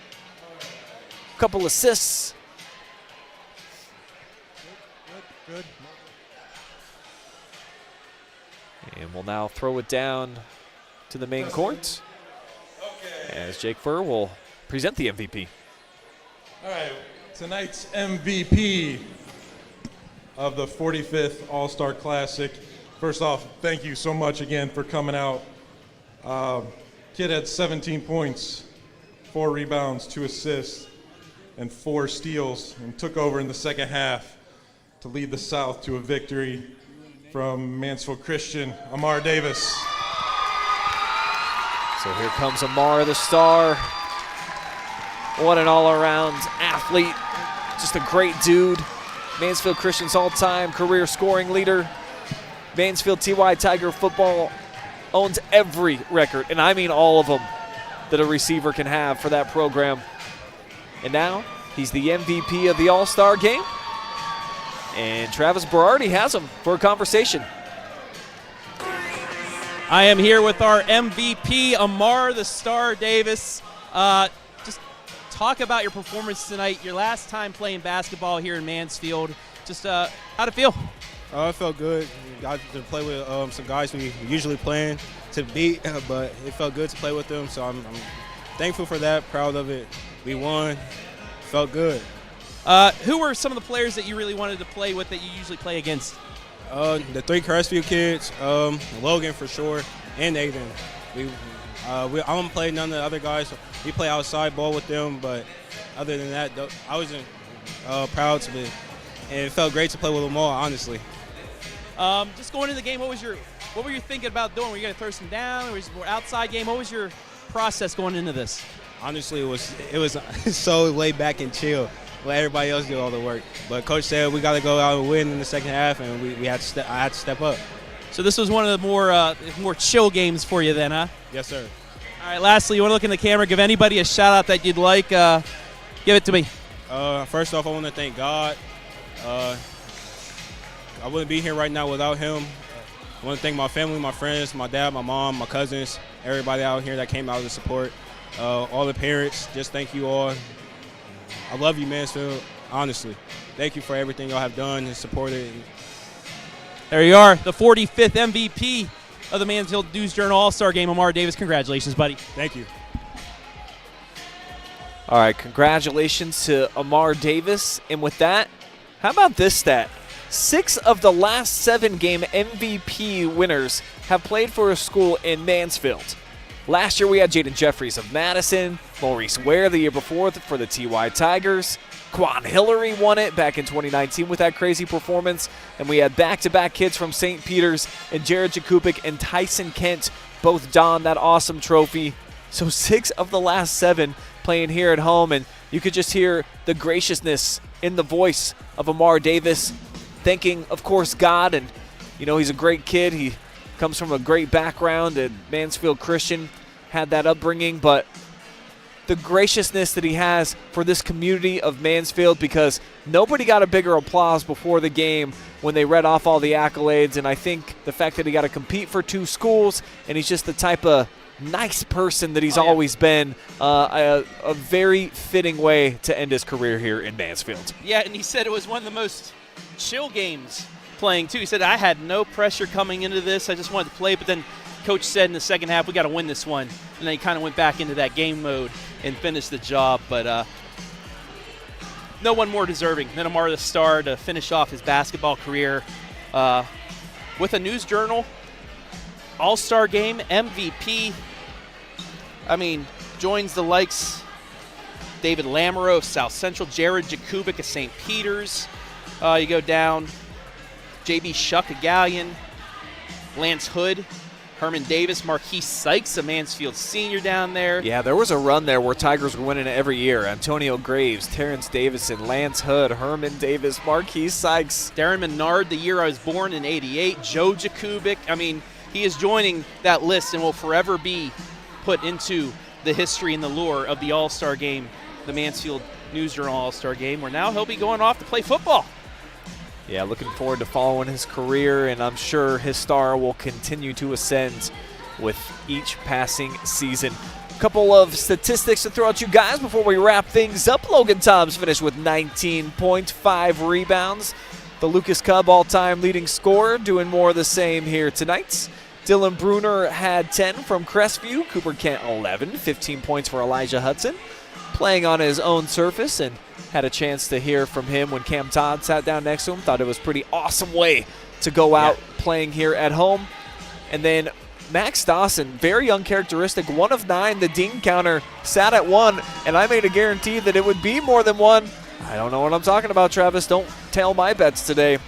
a couple assists. good. And we'll now throw it down to the main court as Jake Furr will present the MVP. All right, tonight's MVP of the 45th All-Star Classic. First off, thank you so much again for coming out. Kid had 17 points, 4 rebounds, 2 assists, and 4 steals, and took over in the second half to lead the South to a victory from Mansfield Christian, Amar Davis. So here comes Amar, the star. What an all-around athlete. Just a great dude. Mansfield Christian's all-time career scoring leader. Mansfield TY Tiger football owns every record, and I mean all of them, that a receiver can have for that program. And now he's the MVP of the All-Star game. And Travis Berardi has him for a conversation. I am here with our MVP, Amar the Star Davis. Just talk about your performance tonight, your last time playing basketball here in Mansfield. Just how'd it feel? It felt good. Got to play with some guys we usually playing to beat, but it felt good to play with them, so I'm thankful for that, proud of it. We won. Felt good. Who were some of the players that you really wanted to play with that you usually play against? The 3 Crestview kids, Logan for sure, and Aiden. I don't play none of the other guys. We play outside ball with them, but other than that, I wasn't proud to be. And it felt great to play with them all, honestly. Just going into the game, what were you thinking about doing? Were you going to throw some down? Was it more outside game? What was your process going into this? Honestly, it was so laid back and chill. Let everybody else do all the work. But Coach said we got to go out and win in the second half, and I had to step up. So this was one of the more chill games for you then, huh? Yes, sir. All right, lastly, you want to look in the camera, give anybody a shout-out that you'd like. Give it to me. First off, I want to thank God. I wouldn't be here right now without him. I want to thank my family, my friends, my dad, my mom, my cousins, everybody out here that came out to support. All the parents, just thank you all. I love you, Mansfield, honestly. Thank you for everything y'all have done and supported. There you are, the 45th MVP of the Mansfield News-Journal All-Star Game, Amar Davis. Congratulations, buddy. Thank you. All right, congratulations to Amar Davis. And with that, how about this stat? 6 of the last 7 game MVP winners have played for a school in Mansfield. Last year we had Jaden Jeffries of Madison, Maurice Ware the year before for the TY Tigers. Quan Hillary won it back in 2019 with that crazy performance. And we had back-to-back kids from St. Peter's and Jared Jakubik and Tyson Kent both don that awesome trophy. So 6 of the last 7 playing here at home, and you could just hear the graciousness in the voice of Amar Davis, thanking, of course, God. And, you know, he's a great kid. He comes from a great background at Mansfield Christian, had that upbringing, but the graciousness that he has for this community of Mansfield, because nobody got a bigger applause before the game when they read off all the accolades. And I think the fact that he got to compete for 2 schools, and he's just the type of nice person that he's always been, a very fitting way to end his career here in Mansfield. Yeah, and he said it was one of the most chill games playing, too. He said, I had no pressure coming into this. I just wanted to play, but then Coach said in the second half, we got to win this one. And then he kind of went back into that game mode and finished the job. But no one more deserving than Amar the Star to finish off his basketball career with a News Journal All-Star Game MVP. I mean, joins the likes David Lamoureux of South Central, Jared Jakubik of St. Peter's. You go down, J.B. Shuck of Gallion, Lance Hood, Herman Davis, Marquise Sykes, a Mansfield senior down there. Yeah, there was a run there where Tigers were winning it every year. Antonio Graves, Terrence Davison, Lance Hood, Herman Davis, Marquise Sykes. Darren Menard, the year I was born in '88. Joe Jakubik. I mean, he is joining that list and will forever be put into the history and the lore of the All-Star Game, the Mansfield News Journal All-Star Game, where now he'll be going off to play football. Yeah, looking forward to following his career, and I'm sure his star will continue to ascend with each passing season. A couple of statistics to throw at you guys before we wrap things up. Logan Toms finished with 19.5 rebounds. the Lucas Cub all-time leading scorer, doing more of the same here tonight. Dylan Bruner had 10 from Crestview. Cooper Kent 11, 15 points for Elijah Hudson. Playing on his own surface, and had a chance to hear from him when Cam Todd sat down next to him. Thought it was a pretty awesome way to go out playing here at home. And then Max Dawson, very uncharacteristic, 1 of 9. The ding counter sat at 1, and I made a guarantee that it would be more than 1. I don't know what I'm talking about, Travis. Don't tail my bets today.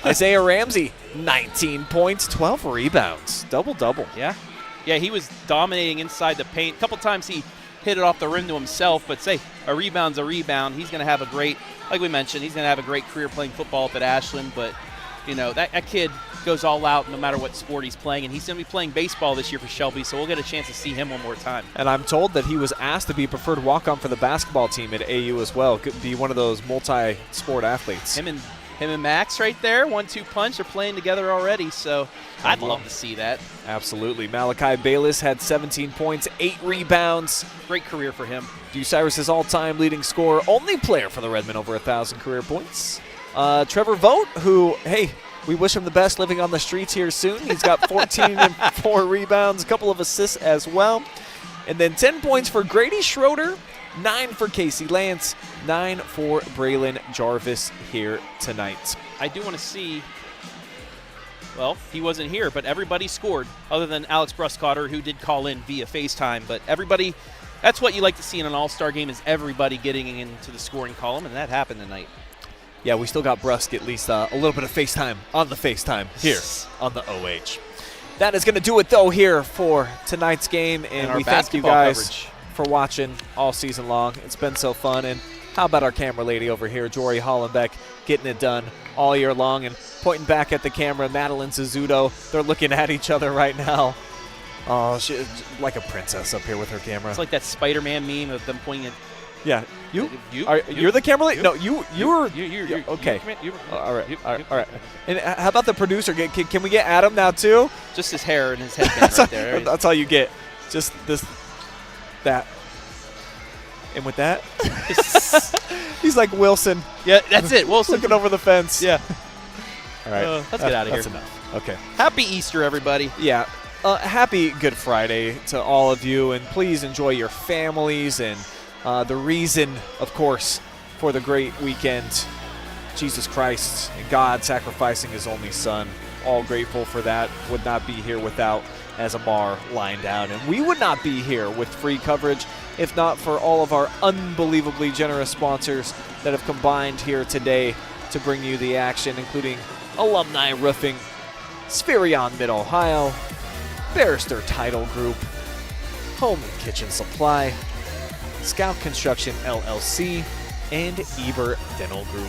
Isaiah Ramsey, 19 points, 12 rebounds. Double-double. Yeah, he was dominating inside the paint. A couple times he hit it off the rim to himself, but say a rebound's a rebound. He's going to have a great, like we mentioned, he's going to have a great career playing football up at Ashland, but you know, that kid goes all out no matter what sport he's playing, and he's going to be playing baseball this year for Shelby, so we'll get a chance to see him one more time. And I'm told that he was asked to be preferred walk-on for the basketball team at AU as well. Could be one of those multi-sport athletes. Him and Max right there, 1-2 punch, are playing together already, so I'd love to see that. Absolutely. Malachi Bayless had 17 points, 8 rebounds. Great career for him. DeCyrus' all-time leading scorer, only player for the Redmen over 1,000 career points. Trevor Vogt, who, hey, we wish him the best living on the streets here soon. He's got 14 and 4 rebounds, a couple of assists as well. And then 10 points for Grady Schroeder, 9 for Casey Lance, 9 for Braylon Jarvis here tonight. I do want to see, well, he wasn't here, but everybody scored other than Alex Bruscotter, who did call in via FaceTime. But everybody, that's what you like to see in an all-star game, is everybody getting into the scoring column, and that happened tonight. Yeah, we still got Brusk at least a little bit of FaceTime on the FaceTime here on the OH. That is going to do it, though, here for tonight's game, and we thank you guys for watching all season long. It's been so fun. And how about our camera lady over here, Jory Hollenbeck, getting it done all year long and pointing back at the camera, Madeline Suzuto. They're looking at each other right now. Oh, she's like a princess up here with her camera. It's like that Spider-Man meme of them pointing at. Yeah, you're the camera lady? No, you're okay. All right. And how about the producer? Can we get Adam now too? Just his hair and his headband right there. That's all you get. Just that. And with that, he's like Wilson. Yeah, that's it. Wilson looking over the fence. Yeah. All right, let's get out of here. That's enough. Okay. Happy Easter, everybody. Yeah. Happy Good Friday to all of you, and please enjoy your families and the reason, of course, for the great weekend, Jesus Christ and God sacrificing his only son. All grateful for that. Would not be here without Azamar lying down. And we would not be here with free coverage if not for all of our unbelievably generous sponsors that have combined here today to bring you the action, including Alumni Roofing, Spherion Mid-Ohio, Barrister Title Group, Home and Kitchen Supply, Scout Construction LLC, and Ebert Dental Group.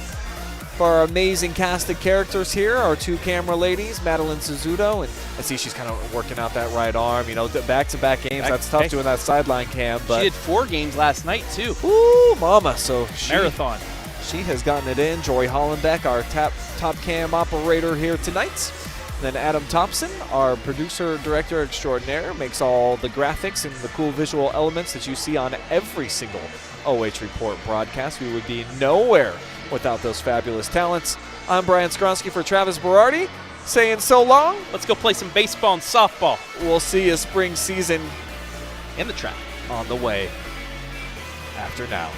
For our amazing cast of characters here, our 2 camera ladies, Madeline Suzuto, and I see she's kind of working out that right arm. You know, back-to-back games. That's tough doing that sideline cam. But she did 4 games last night, too. Ooh, mama. So marathon. She has gotten it in. Jory Hollenbeck, our top cam operator here tonight. Then Adam Thompson, our producer, director extraordinaire, makes all the graphics and the cool visual elements that you see on every single OH Report broadcast. We would be nowhere without those fabulous talents. I'm Brian Skowronski for Travis Berardi, saying so long. Let's go play some baseball and softball. We'll see you spring season in the track on the way after now.